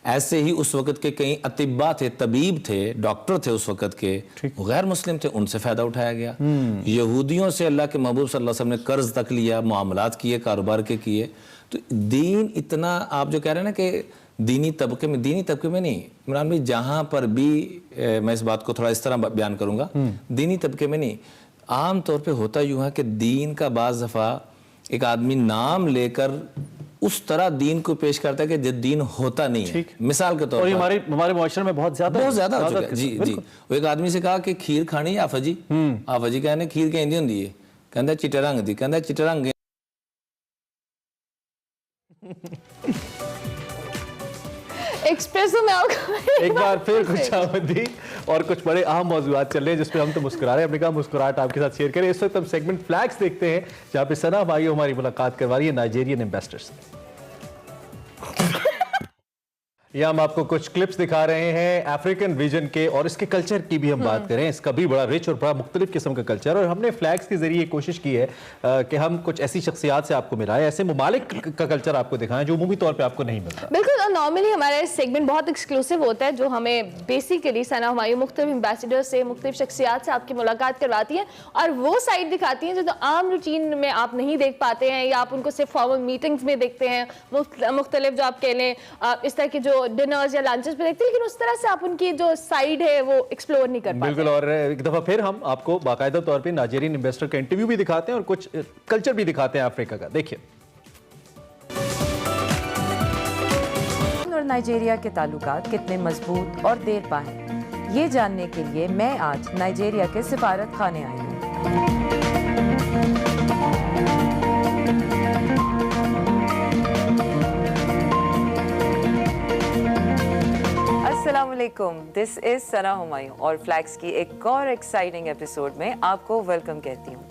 ऐसे ही उस वक़्त के कई अतिब्बा थे, तबीब थे, डॉक्टर थे उस वक़्त के, गैर मुस्लिम थे, उनसे फ़ायदा उठाया गया। यहूदियों से अल्लाह के महबूब सल्लल्लाहु अलैहि वसल्लम ने कर्ज तक लिया, मामलात किए, कारोबार के किए। तो दीन इतना, आप जो कह रहे हैं ना कि दीनी तबके में नहीं इमरान भाई, जहाँ पर भी मैं इस बात को थोड़ा इस तरह बयान करूँगा, दीनी तबके में नहीं, आम तौर पर होता यूँ है कि दीन का बाज़ दफ़ा एक आदमी नाम लेकर उस तरह दीन को पेश करता है कि जो दीन होता नहीं है। मिसाल के तौर पर हमारे मुआशरे में बहुत ज्यादा हो चुका है। जी जी, वो एक आदमी से कहा कि खीर खानी है आफा जी, आफा जी कहने खीर कहती होंगी है, कहता चिट्टे रंग दी, कहता चिट्टे रंग। एक्सप्रेसो में आपको एक बार फिर कुछ आमदी और कुछ बड़े अहम मौजूदात चल रहे हैं जिसपे हम तो मुस्कुरा रहे हैं। हमने कहा मुस्कुराहट आपके साथ शेयर करें। इस वक्त हम सेगमेंट फ्लैग्स देखते हैं जहाँ पे सना भाई हमारी मुलाकात करवा रही है नाइजीरियन एम्बेसडर से। ये हम आपको कुछ क्लिप्स दिखा रहे हैं अफ्रीकन रीजन के, और इसके कल्चर की भी हम बात करें। इसका भी बड़ा रिच और बड़ा मुख्तलिफ किस्म का कल्चर, और हमने फ्लैग्स के जरिए कोशिश की है कि हम कुछ ऐसी शख्सियात से आपको मिलाएं, ऐसे ममालिक का कल्चर आपको दिखाएं जो उमूमी तौर पे आपको नहीं मिलता। बिल्कुल, नॉर्मली हमारा सेगमेंट बहुत एक्सक्लूसिव होता है, जो हमें बेसिकली सना हमारी मुख्तलिफ एम्बेसडर से, मुख्तलिफ शख्सियात से आपकी मुलाकात करवाती है और वो साइड दिखाती हैं जो आम रूटीन में आप नहीं देख पाते हैं, या आप उनको सिर्फ फॉर्मल मीटिंग्स में देखते हैं, मुख्तलिफ जो आप कह लें इस तरह के जो डिनर्स या लंचेस पे देखते हैं, लेकिन उस तरह से आप उनकी जो साइड है वो एक्सप्लोर नहीं कर पाते। बिल्कुल, और एक दफा फिर हम आपको बाकायदा तौर पे नाइजीरियन इन्वेस्टर का इंटरव्यू भी दिखाते हैं और कुछ कल्चर भी दिखाते हैं अफ्रीका का। देखिए। और नाइजीरिया के ताल्लुकात कितने मजबूत और देरपा हैं, ये जानने के लिए मैं आज नाइजीरिया के सिफारत खाने आई हूँ। अस्सलामुअलैकुम, दिस इज सना हुमायूं और फ्लैग्स की एक और एक्साइटिंग एपिसोड में आपको वेलकम कहती हूँ।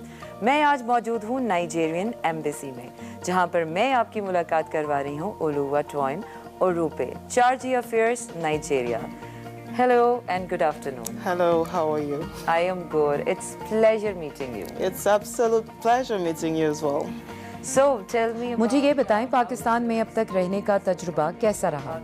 मैं आज मौजूद हूँ नाइजीरियन एम्बेसी में, जहाँ पर मैं आपकी मुलाकात करवा रही हूँ Oluwatoyin Orupe, chargé d'affaires, Nigeria. Hello and good afternoon. Hello, how are you? I am good. It's pleasure meeting you. It's absolute pleasure meeting you as well. So tell me, मुझे ये बताएं, पाकिस्तान में अब तक रहने का तजुर्बा कैसा रहा?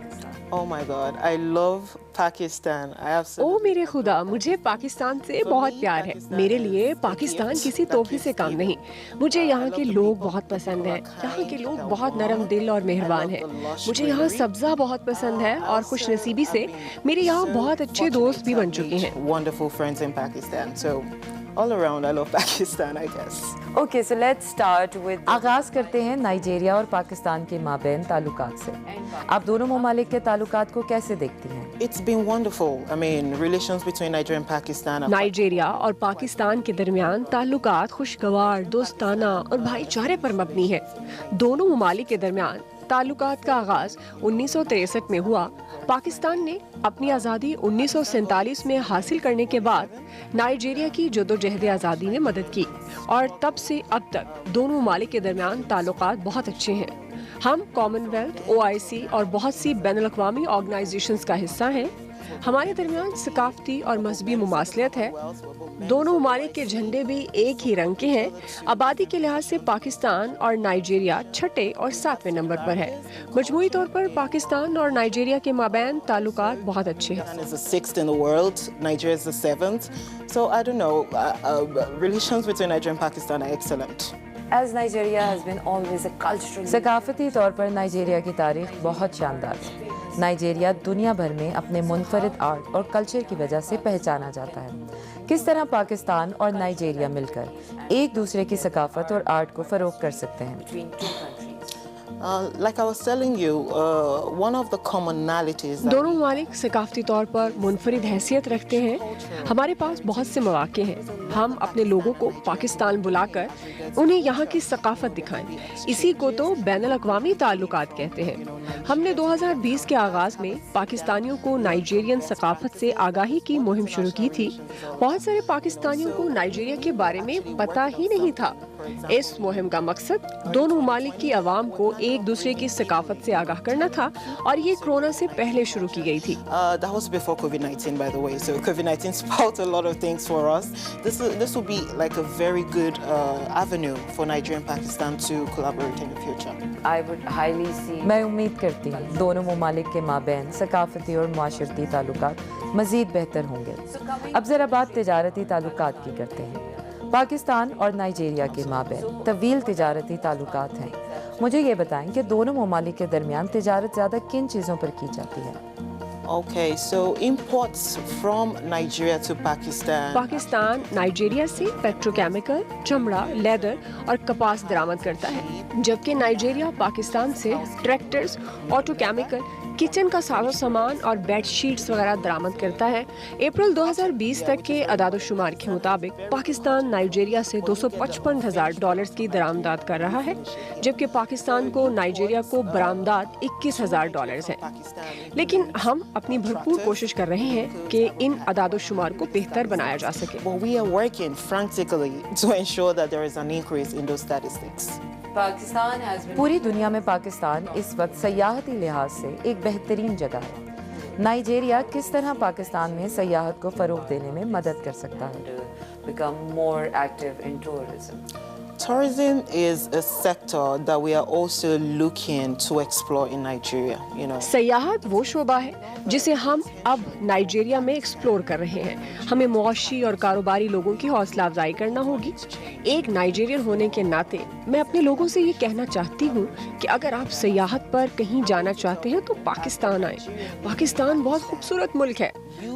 Oh my God, I love Pakistan. I absolutely. ओ मेरे खुदा, मुझे पाकिस्तान से बहुत प्यार है। मेरे लिए पाकिस्तान किसी तोहफे से कम नहीं। मुझे यहाँ के लोग बहुत पसंद हैं। यहाँ के लोग बहुत नरम दिल और मेहरबान हैं। मुझे यहाँ सब्जा बहुत पसंद है और खुशनसीबी से मेरे यहाँ बहुत अच्छे दोस्त भी बन चुके हैं। Wonderful friends in Pakistan. So all around, I love Pakistan, I guess. Okay, so let's start with आगाज करते हैं नाइजीरिया और पाकिस्तान के माबैन ताल्लुकात से। आप दोनों ममालिक के ताल्लुकात को कैसे देखती हैं? It's been wonderful. I mean, relations between Nigeria and Pakistan. Nigeria और पाकिस्तान के दरमियान ताल्लुकात खुशगवार, दोस्ताना और भाईचारे पर मबनी है। दोनों ममालिक के दरमियान ताल्लुकात का आगाज 1963 में हुआ। पाकिस्तान ने अपनी आज़ादी 1947 में हासिल करने के बाद नाइजीरिया की जद्दोजहद आज़ादी में मदद की और तब से अब तक दोनों ममालिक के दरमियान ताल्लुकात बहुत अच्छे हैं। हम कॉमनवेल्थ, OIC और बहुत सी बैनुल-अक़वामी ऑर्गेनाइजेशंस का हिस्सा हैं। हमारे दरमियान सकाफती और मजहबी मुमासलियत है। दोनों ममालिक के झंडे भी एक ही रंग के हैं। आबादी के लिहाज से पाकिस्तान और नाइजीरिया छठे और 7वें नंबर पर है। मजमूई तौर पर पाकिस्तान और नाइजीरिया के माबैन ताल्लुकात बहुत अच्छे हैं। Pakistan is the 6th in the world. Nigeria is the 7th. So I don't know. Relations between Nigeria and Pakistan are excellent. As Nigeria has been always a cultural. सकाफती तौर पर नाइजीरिया की तारीख बहुत शानदार है। नाइजीरिया दुनिया भर में अपने मुनफरिद आर्ट और कल्चर की वजह से पहचाना जाता है। किस तरह पाकिस्तान और नाइजीरिया मिलकर एक दूसरे की सकाफत और आर्ट को फ़रोग़ कर सकते हैं? Like I was telling you, one of the commonalities. दोनों ममालिक सकाफती तौर पर मुनफरिद हैसियत रखते हैं। हमारे पास बहुत से मौके हैं। हम अपने लोगों को पाकिस्तान बुलाकर उन्हें यहाँ की सकाफत दिखाएं। इसी को तो बैनुल-अक़वामी ताल्लुकात कहते हैं। हमने 2020 के आगाज में पाकिस्तानियों को नाइजीरियन सकाफत से आगाही की मुहिम शुरू की थी। बहुत सारे पाकिस्तानियों को नाइजीरिया के बारे में पता ही नहीं था। इस मुहिम का मकसद दोनों ममालिक की आवाम को एक दूसरे की सकाफत से आगाह करना था और ये कोरोना से पहले शुरू की गई थी। That was before COVID-19, by the way. So COVID-19 spoiled a lot of things for us. This will be like a very good avenue for Nigeria and Pakistan to collaborate in the future. I would highly see. मैं उम्मीद करती हूँ दोनों ममालिक के माबैन सकाफती और माशरती ताल्लुकात मज़ीद बेहतर होंगे। अब ज़रा बात तिजारती ताल्लुकात की करते हैं। पाकिस्तान और नाइजीरिया के माबैन तवील तिजारती ताल्लुकात हैं। मुझे ये बताएं कि दोनों ममालिक के दरमियान तिजारत ज़्यादा किन चीज़ों पर की जाती है? Okay, so imports from Nigeria to Pakistan. Pakistan Nigeria से पेट्रोकेमिकल, चमड़ा, लेदर और कपास दरामद करता है, जबकि नाइजीरिया पाकिस्तान से ट्रैक्टर्स, ऑटो केमिकल, किचन का साजो सामान और बेड शीट्स वगैरह दरामद करता है। अप्रैल 2020 तक के अदाद-ओ-शुमार के मुताबिक पाकिस्तान नाइजीरिया से $255,000 की दरामदात कर रहा है, जबकि पाकिस्तान को नाइजीरिया को बरामदात $21,000 है। लेकिन हम अपनी भरपूर कोशिश कर रहे हैं कि इन अदाद-ओ-शुमार को बेहतर बनाया जा सके। But we are working frantically to ensure that there is an increase in those statistics. पूरी दुनिया में पाकिस्तान इस वक्त सयाहती लिहाज से एक बेहतरीन जगह है। नाइजीरिया किस तरह पाकिस्तान में सयाहत को फ़रोग़ देने में मदद कर सकता है? Become more active in tourism. Tourism is a sector that we are also looking to explore in Nigeria, you know. सयाहत वो शोबा है जिसे हम अब नाइजीरिया में एक्सप्लोर कर रहे हैं। हमें मुआशी और कारोबारी लोगों की हौसला अफजाई करना होगी। एक नाइजीरियन होने के नाते मैं अपने लोगों से ये कहना चाहती हूँ कि अगर आप सयाहत पर कहीं जाना चाहते हैं तो पाकिस्तान आए। पाकिस्तान बहुत खूबसूरत मुल्क है।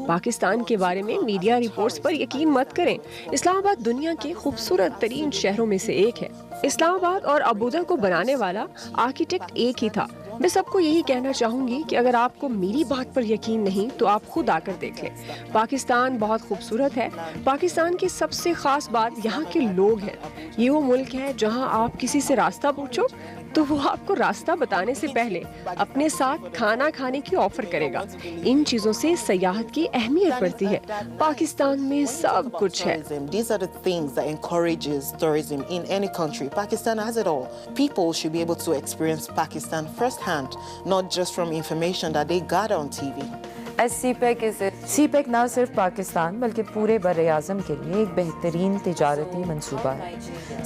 पाकिस्तान के बारे में मीडिया रिपोर्ट्स पर यकीन मत करें। इस्लामाबाद दुनिया के खूबसूरत तरीन शहरों में से एक है। इस्लामाबाद और अबूधा को बनाने वाला आर्किटेक्ट एक ही था। मैं सबको यही कहना चाहूंगी कि अगर आपको मेरी बात पर यकीन नहीं तो आप खुद आकर देख लें। पाकिस्तान बहुत खूबसूरत है। पाकिस्तान की सबसे खास बात यहाँ के लोग हैं। ये वो मुल्क है जहाँ आप किसी से रास्ता पूछो तो वो आपको रास्ता बताने से पहले अपने साथ खाना खाने की ऑफर करेगा। इन चीजों से सयाहत की अहमियत बढ़ती है। पाकिस्तान में सब कुछ है। These are the things that encourages tourism in any country. Pakistan has it all. People should be able to experience Pakistan firsthand, not just from information that they gather on TV. CPEC न सिर्फ पाकिस्तान बल्कि पूरे बर-ए-आज़म के लिए एक बेहतरीन तिजारती मंसूबा है।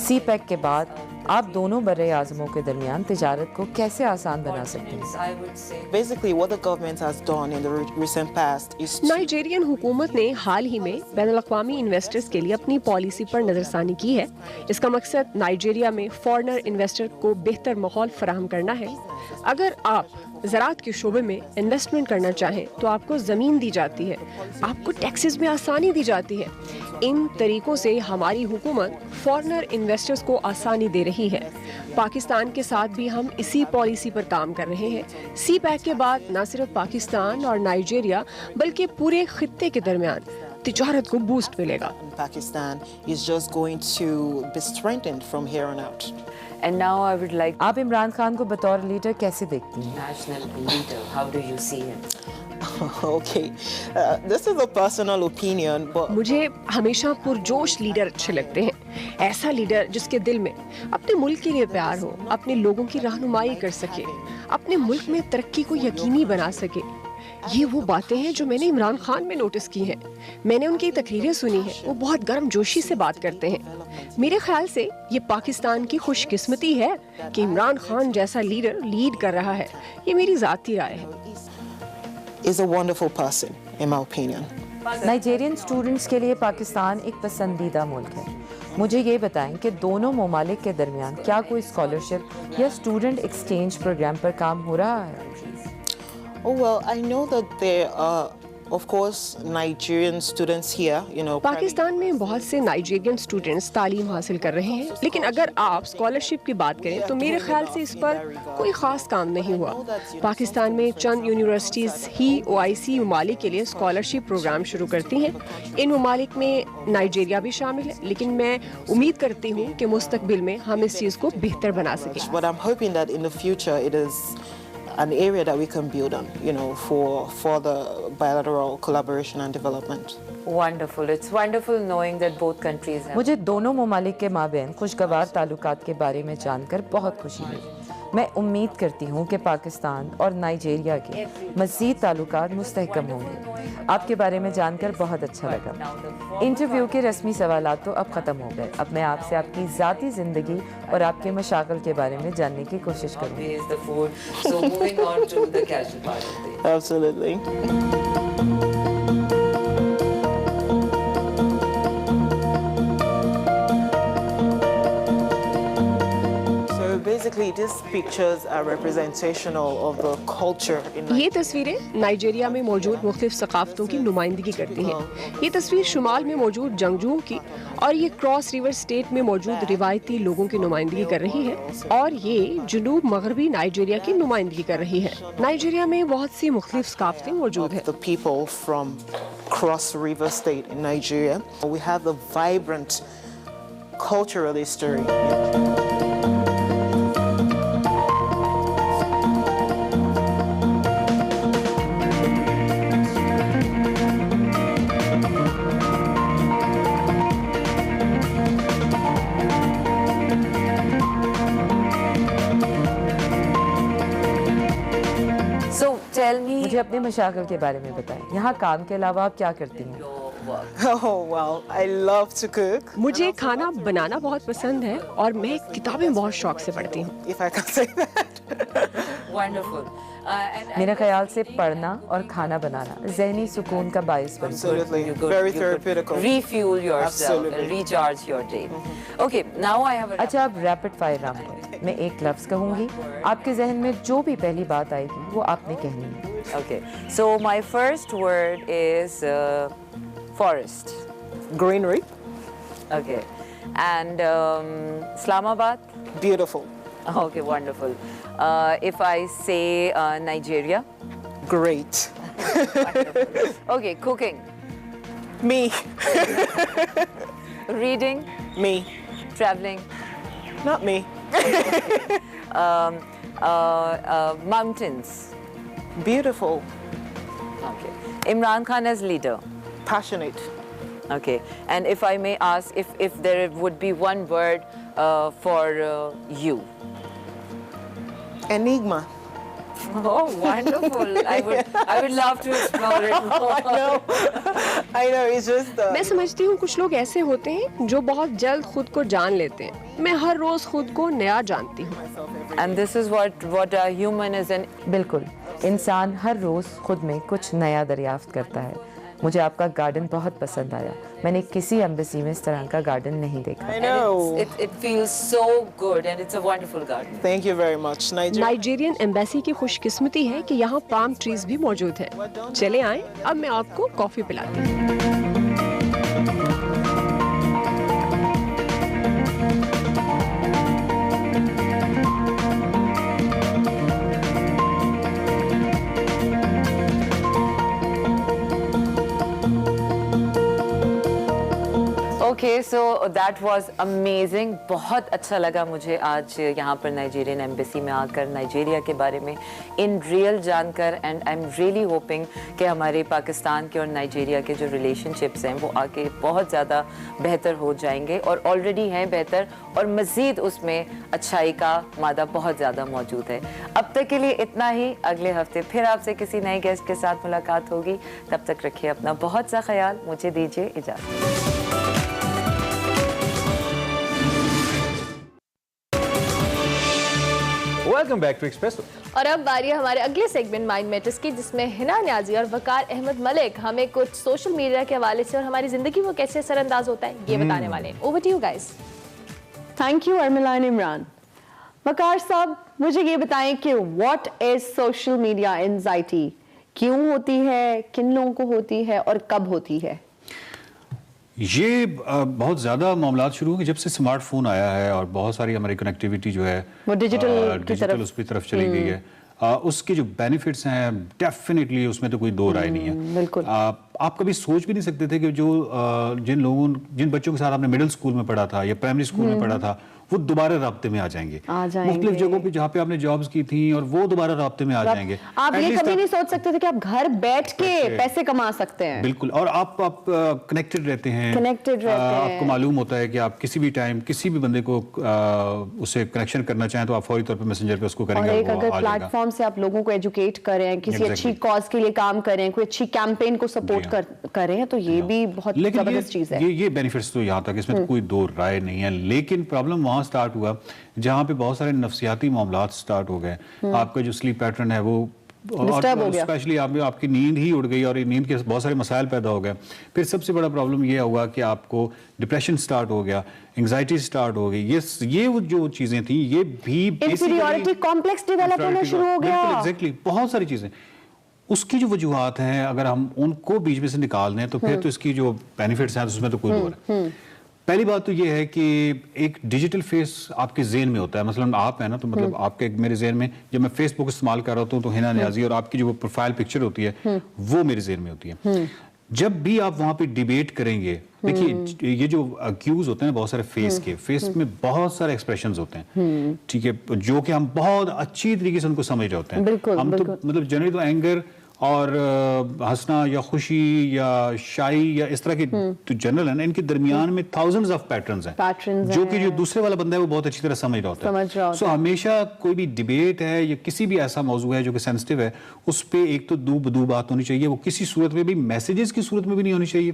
CPEC के बाद आप दोनों बड़े आज़मों के दरमियान तिजारत को कैसे आसान बना सकते हैं? Basically, what the government has done in the recent past is to Nigerian हुकूमत ने हाल ही में बैनुल-अक़वामी इन्वेस्टर्स के लिए अपनी पॉलिसी पर नजरसानी की है। इसका मकसद नाइजीरिया में फॉरेनर इन्वेस्टर को बेहतर माहौल फराहम करना है। अगर आप ज़राअत के शोबे में इन्वेस्टमेंट करना चाहें तो आपको ज़मीन दी जाती है, आपको टैक्सेस में आसानी दी जाती है। इन तरीकों से हमारी हुकूमत फॉरेनर इन्वेस्टर्स को आसानी दे रही है। पाकिस्तान के साथ भी हम इसी पॉलिसी पर काम कर रहे हैं। सी पैक के बाद न सिर्फ पाकिस्तान और नाइजीरिया बल्कि पूरे खित्ते के दरमियान तिजारत को बूस्ट मिलेगा। Pakistan is just going to be strengthened from here on out. And now I would like, आप इमरान खान को बतौर लीडर कैसे देखती हैं? National leader, how do you see him? Okay, this is a personal opinion, but मुझे हमेशा पुरजोश leader अच्छे लगते हैं। ऐसा लीडर जिसके दिल में अपने मुल्क के लिए प्यार हो, अपने लोगों की रहनुमाई कर सके, अपने मुल्क में तरक्की को यकीनी बना सके। ये वो बातें हैं जो मैंने इमरान खान में नोटिस की हैं। मैंने उनकी तकरीरें सुनी हैं, वो बहुत गर्मजोशी से बात करते हैं। मेरे ख्याल से ये पाकिस्तान की खुशकिस्मती है कि इमरान खान जैसा लीडर लीड कर रहा है। ये मेरी ज़ाती राय है। is a wonderful person, in my opinion. Nigerian students के लिए पाकिस्तान एक पसंदीदा मुल्क है। मुझे ये बताएं कि दोनों ममालिक के दरमियान क्या कोई स्कॉलरशिप या स्टूडेंट एक्सचेंज प्रोग्राम पर काम हो रहा है? Oh well, I know that there are, of course, Nigerian students here, you know. Pakistan में बहुत से नाइजीरियन स्टूडेंट्स तालीम हासिल कर रहे हैं, लेकिन अगर आप स्कॉलरशिप की बात करें तो मेरे ख्याल से इस पर कोई ख़ास काम नहीं हुआ। पाकिस्तान में चंद यूनिवर्सिटीज़ ही OIC ममालिक के लिए स्कॉलरशिप प्रोग्राम शुरू करती हैं। इन ममालिक में नाइजीरिया भी शामिल है, लेकिन मैं उम्मीद करती हूँ कि मुस्तकबिल में हम इस चीज़ को बेहतर बना सकें। But I'm hoping that in the future it is an area that we can build on, you know, for the bilateral collaboration and development. Wonderful. It's wonderful knowing that both countries have. मुझे दोनों ममालिक के माबैन खुशगवार ताल्लुकात के बारे में जानकर बहुत खुशी हुई। मैं उम्मीद करती हूँ कि पाकिस्तान और नाइजीरिया के मज़ीद ताल्लुकात मुस्तहकम होंगे। आपके बारे में जानकर बहुत अच्छा लगा। इंटरव्यू के रस्मी सवालात तो अब ख़त्म हो गए। अब मैं आपसे आपकी ज़ाती ज़िंदगी और आपके मशागल के बारे में जानने की कोशिश करूँगी। Absolutely. Basically, these pictures are representational of the culture in ये तस्वीरें नाइजीरिया में मौजूद मुख्तलिफ सकाफ़तों की नुमाइंदगी करती हैं। ये तस्वीर शुमाल में मौजूद जंगजुओं की और ये क्रॉस रिवर स्टेट में मौजूद रिवायती लोगों की नुमाइंदगी कर रही है, और ये जुनूब मगरबी नाइजीरिया की नुमाइंदगी कर रही है। नाइजीरिया में बहुत सी मुख्तलिफ सकाफ़तें मौजूद हैं। The people from Cross River State in Nigeria, we have a vibrant cultural history. मुझे अपने मशागल के बारे में बताएं। यहाँ काम के अलावा आप क्या करती हैं? Oh wow, I love to cook. मुझे खाना बनाना बहुत पसंद है और मैं किताबें बहुत शौक से पढ़ती हूँ। If I can say that. Wonderful. मेरे ख्याल से पढ़ना और खाना बनाना ज़हनी सुकून का बाइस बनता है। Absolutely, very therapeutical. Refuel yourself and recharge your day. Okay, now I have a. अच्छा, अब रैपिड फायर राउंड है। मैं एक लफ्ज़ कहूँगी, आपके जहन में जो भी पहली बात आएगी वो आपने कहनी है। Okay, so my first word is forest. Greenery. Okay, and Islamabad. Beautiful. Okay, wonderful. If I say Nigeria. Great. Okay, cooking. Me. Reading. Me. Traveling. Not me. Mountains. Beautiful. Okay. Imran Khan as leader. Passionate. Okay. And if I may ask, if there would be one word for you. Enigma. Oh, wonderful! I would love to explore it more. I know, it's just. मैं समझती हूँ कुछ लोग ऐसे होते हैं जो बहुत जल्द खुद को जान लेते हैं। मैं हर रोज खुद को नया जानती हूँ। And this is what a human is in. बिल्कुल, इंसान हर रोज खुद में कुछ नया दरियाफ्त करता है। मुझे आपका गार्डन बहुत पसंद आया। मैंने किसी एम्बेसी में इस तरह का गार्डन नहीं देखा। I know. It feels so good and it's a wonderful garden. Thank you very much, Nigeria. Nigerian embassy की खुशकिस्मती है कि यहाँ पाम ट्रीज भी मौजूद है। चले आए, अब मैं आपको कॉफी पिलाती हूँ। Okay, so that was amazing. बहुत अच्छा लगा मुझे आज यहाँ पर नाइजीरियन एम्बेसी में आकर नाइजीरिया के बारे में इन रियल जानकर, and I am really hoping कि हमारे पाकिस्तान के और नाइजीरिया के जो रिलेशनशिप्स हैं वो आगे बहुत ज़्यादा बेहतर हो जाएंगे और ऑलरेडी हैं बेहतर, और मज़ीद उसमें अच्छाई का मादा बहुत ज़्यादा मौजूद है। अब तक के लिए इतना ही। अगले हफ्ते फिर आपसे किसी नए गेस्ट के साथ मुलाकात होगी। तब तक रखिए अपना बहुत सा ख्याल। मुझे दीजिए इजाज़त। Welcome back to Express. और अब बारी है हमारे अगले सेगमेंट माइंड मैटर्स की, जिसमें हिना न्याजी और वकार अहमद मलिक हमें कुछ सोशल मीडिया के हवाले से और हमारी जिंदगी में कैसे असरअंदाज होता है ये बताने वाले हैं। Over to you guys. Thank you Urmila and Imran. Waqar साहब, मुझे ये बताएं कि what is social media anxiety, क्यों होती है, किन लोगों को होती है और कब होती है? ये बहुत ज़्यादा मामला शुरू हो गए जब से स्मार्टफोन आया है और बहुत सारी हमारी कनेक्टिविटी जो है वो डिजिटल उस की तरफ चली गई है। उसके जो बेनिफिट्स हैं डेफिनेटली उसमें तो कोई दो राय नहीं है। बिल्कुल। आप कभी सोच भी नहीं सकते थे कि जिन बच्चों के साथ आपने मिडिल स्कूल में पढ़ा था या प्राइमरी स्कूल में पढ़ा था वो दोबारा राब्ते में आ जाएंगे। मुख्तलिफ जगहों पे जहाँ पे आपने जॉब्स की थी और वो दोबारा राब्ते में आ जाएंगे। आप ये कभी नहीं सोच सकते थे कि आप घर बैठ के पैसे कमा सकते हैं। बिल्कुल। और आप कनेक्टेड रहते हैं, आपको मालूम होता है कि आप किसी भी टाइम किसी भी बंदे को उससे कनेक्शन करना चाहें तो आप फौरी तौर पे मैसेंजर पे उसको करेंगे। और एक अगर प्लेटफॉर्म से आप लोगों को एजुकेट करें, किसी अच्छी कॉज के लिए काम करें, कोई अच्छी कैंपेन को सपोर्ट करें, तो ये भी बहुत जबरदस्त चीज है। ये बेनिफिट्स तो यहाँ तक इसमें तो कोई दो राय नहीं है। लेकिन प्रॉब्लम वहां स्टार्ट हुआ जहां पे बहुत सारे नफ्सियाती मामलात स्टार्ट हो गए। आपका जो स्लीप पैटर्न है वो स्पेशली आपकी नींद ही उड़ गई और नींद के बहुत सारे मसाइल पैदा हो गए। फिर सबसे बड़ा प्रॉब्लम ये हुआ कि आपको डिप्रेशन स्टार्ट हो गया, एंजाइटी स्टार्ट हो गई। ये वो जो चीजें थी ये भी इंफीरियरिटी कॉम्प्लेक्स डेवलप होना शुरू हो गया। एग्जैक्टली, बहुत सारी चीजें। उसकी जो वजूहात हैं अगर हम उनको बीच में से निकाल दें तो फिर तो इसकी जो बेनिफिट्स हैं उसमें तो कोई दो है। पहली बात तो ये है कि एक डिजिटल फेस आपके ज़हन में होता है। मसलन आप है ना, तो मतलब आपके मेरे ज़हन में जब मैं फेसबुक इस्तेमाल कर रहा होता हूँ तो हिना न्याजी और आपकी जो वो प्रोफाइल पिक्चर होती है वो मेरे ज़हन में होती है। जब भी आप वहाँ पे डिबेट करेंगे, देखिए ये जो एक्यूज होते हैं बहुत सारे फेस में बहुत सारे एक्सप्रेशंस होते हैं, ठीक है, जो कि हम बहुत अच्छी तरीके से उनको समझ रहे होते हैं। हम तो मतलब जनरली तो एंगर और हंसना या खुशी या शाई या इस तरह की तो जनरल है ना, इनके दरमियान में थाउजेंड्स ऑफ पैटर्न्स हैं जो कि जो दूसरे वाला बंदा है वो बहुत अच्छी तरह समझ रहा होता है। सो हमेशा कोई भी डिबेट है या किसी भी ऐसा मौजू है जो कि सेंसिटिव है उस पे एक तो दो बदू बात होनी चाहिए। वो किसी सूरत में भी मैसेजेस की सूरत में भी नहीं होनी चाहिए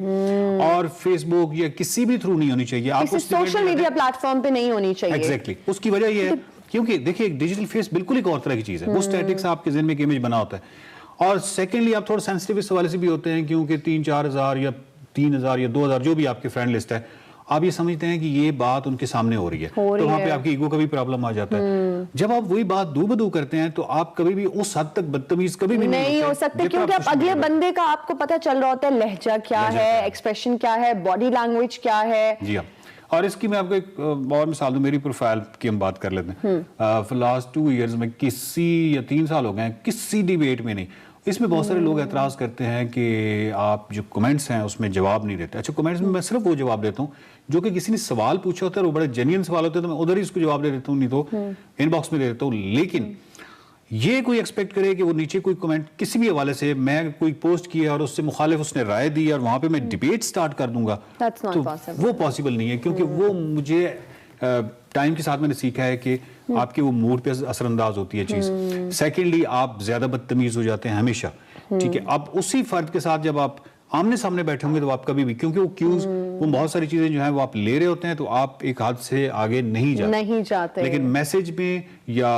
और फेसबुक या किसी भी थ्रू नहीं होनी चाहिए। आप सोशल मीडिया प्लेटफॉर्म पे नहीं होनी चाहिए। एग्जैक्टली। उसकी वजह ये है क्योंकि देखिए एक डिजिटल फेस बिल्कुल एक और तरह की चीज है। वो स्टैटिक से आपके ज़हन में एक इमेज बना होता है। और सेकेंडली आप थोड़ा सेंसिटिव इस हवाले से भी होते हैं क्योंकि 3-4 हज़ार या 3,000 या 2,000 जो भी आपके फ्रेंड लिस्ट है, आप ये समझते हैं कि ये बात उनके सामने हो रही है तो वहाँ पे आपकी ईगो का भी प्रॉब्लम आ जाता है। जब आप वही बात दू करते हैं तो आप कभी भी उस हद तक बदतमीज कभी भी नहीं हो सकते क्योंकि आप अगले बंदे का आपको पता चल रहा होता है लहजा क्या है, एक्सप्रेशन क्या है, बॉडी लैंग्वेज क्या है। जी हाँ। और इसकी मैं आपको एक और मिसाल दूं, मेरी प्रोफाइल की हम बात कर लेते हैं। फॉर लास्ट 2 ईयर्स में किसी या 3 साल हो गए हैं किसी डिबेट में नहीं। इसमें बहुत सारे लोग एतराज़ करते हैं कि आप जो कमेंट्स हैं उसमें जवाब नहीं देते। अच्छा, कमेंट्स में मैं सिर्फ वो जवाब देता हूँ जो कि किसी ने सवाल पूछा होता है, वो बड़े जेन्युइन सवाल होते हैं तो मैं उधर ही उसको जवाब दे देता हूँ, नहीं तो इनबॉक्स में दे देता हूँ। लेकिन ये कोई एक्सपेक्ट करे कि वो नीचे कोई कमेंट किसी भी हवाले से मैं कोई पोस्ट किया और उससे मुखालिफ उसने राय दी और वहां पे मैं डिबेट स्टार्ट कर दूंगा, तो वो पॉसिबल नहीं है। क्योंकि वो मुझे टाइम के साथ मैंने सीखा है कि आपके वो मूड पे असरअंदाज होती है चीज। सेकेंडली आप ज्यादा बदतमीज हो जाते हैं हमेशा, ठीक है। अब उसी फर्द के साथ जब आप आमने सामने बैठे होंगे तो आप कभी भी, क्योंकि वो क्यूज, वो बहुत सारी चीजें जो है वो आप ले रहे होते हैं, तो आप एक हाथ से आगे नहीं जाते। लेकिन मैसेज में या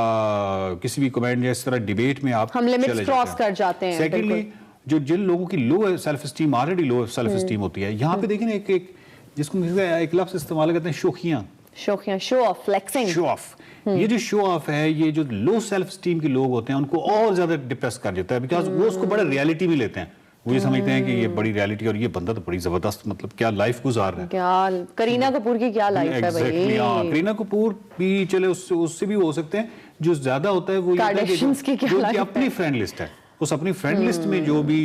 किसी भी कमेंट या इस तरह डिबेट में आप हम लिमिट्स क्रॉस कर जाते हैं। सेकेंडली जो जिन लोगों की low self esteem, already low self esteem होती है, यहाँ पे देखें ना एक जिसको एक लफ्ज इस्तेमाल करते हैं, शोखियां, show off, flexing, show off. ये जो शो ऑफ है, ये जो लो सेल्फ स्टीम के लोग होते हैं उनको और ज्यादा डिप्रेस कर देता है, बिकॉज वो उसको बड़ा रियलिटी में लेते हैं। वो ये समझते हैं कि ये बड़ी रियलिटी और ये बंदा तो बड़ी जबरदस्त, मतलब क्या लाइफ गुजार रहा है। क्या करीना कपूर की क्या लाइफ है भाई। करीना कपूर भी चले, उससे भी हो सकते हैं। जो ज्यादा होता है वो ये अपनी फ्रेंड लिस्ट है, उस अपनी फ्रेंड लिस्ट में जो भी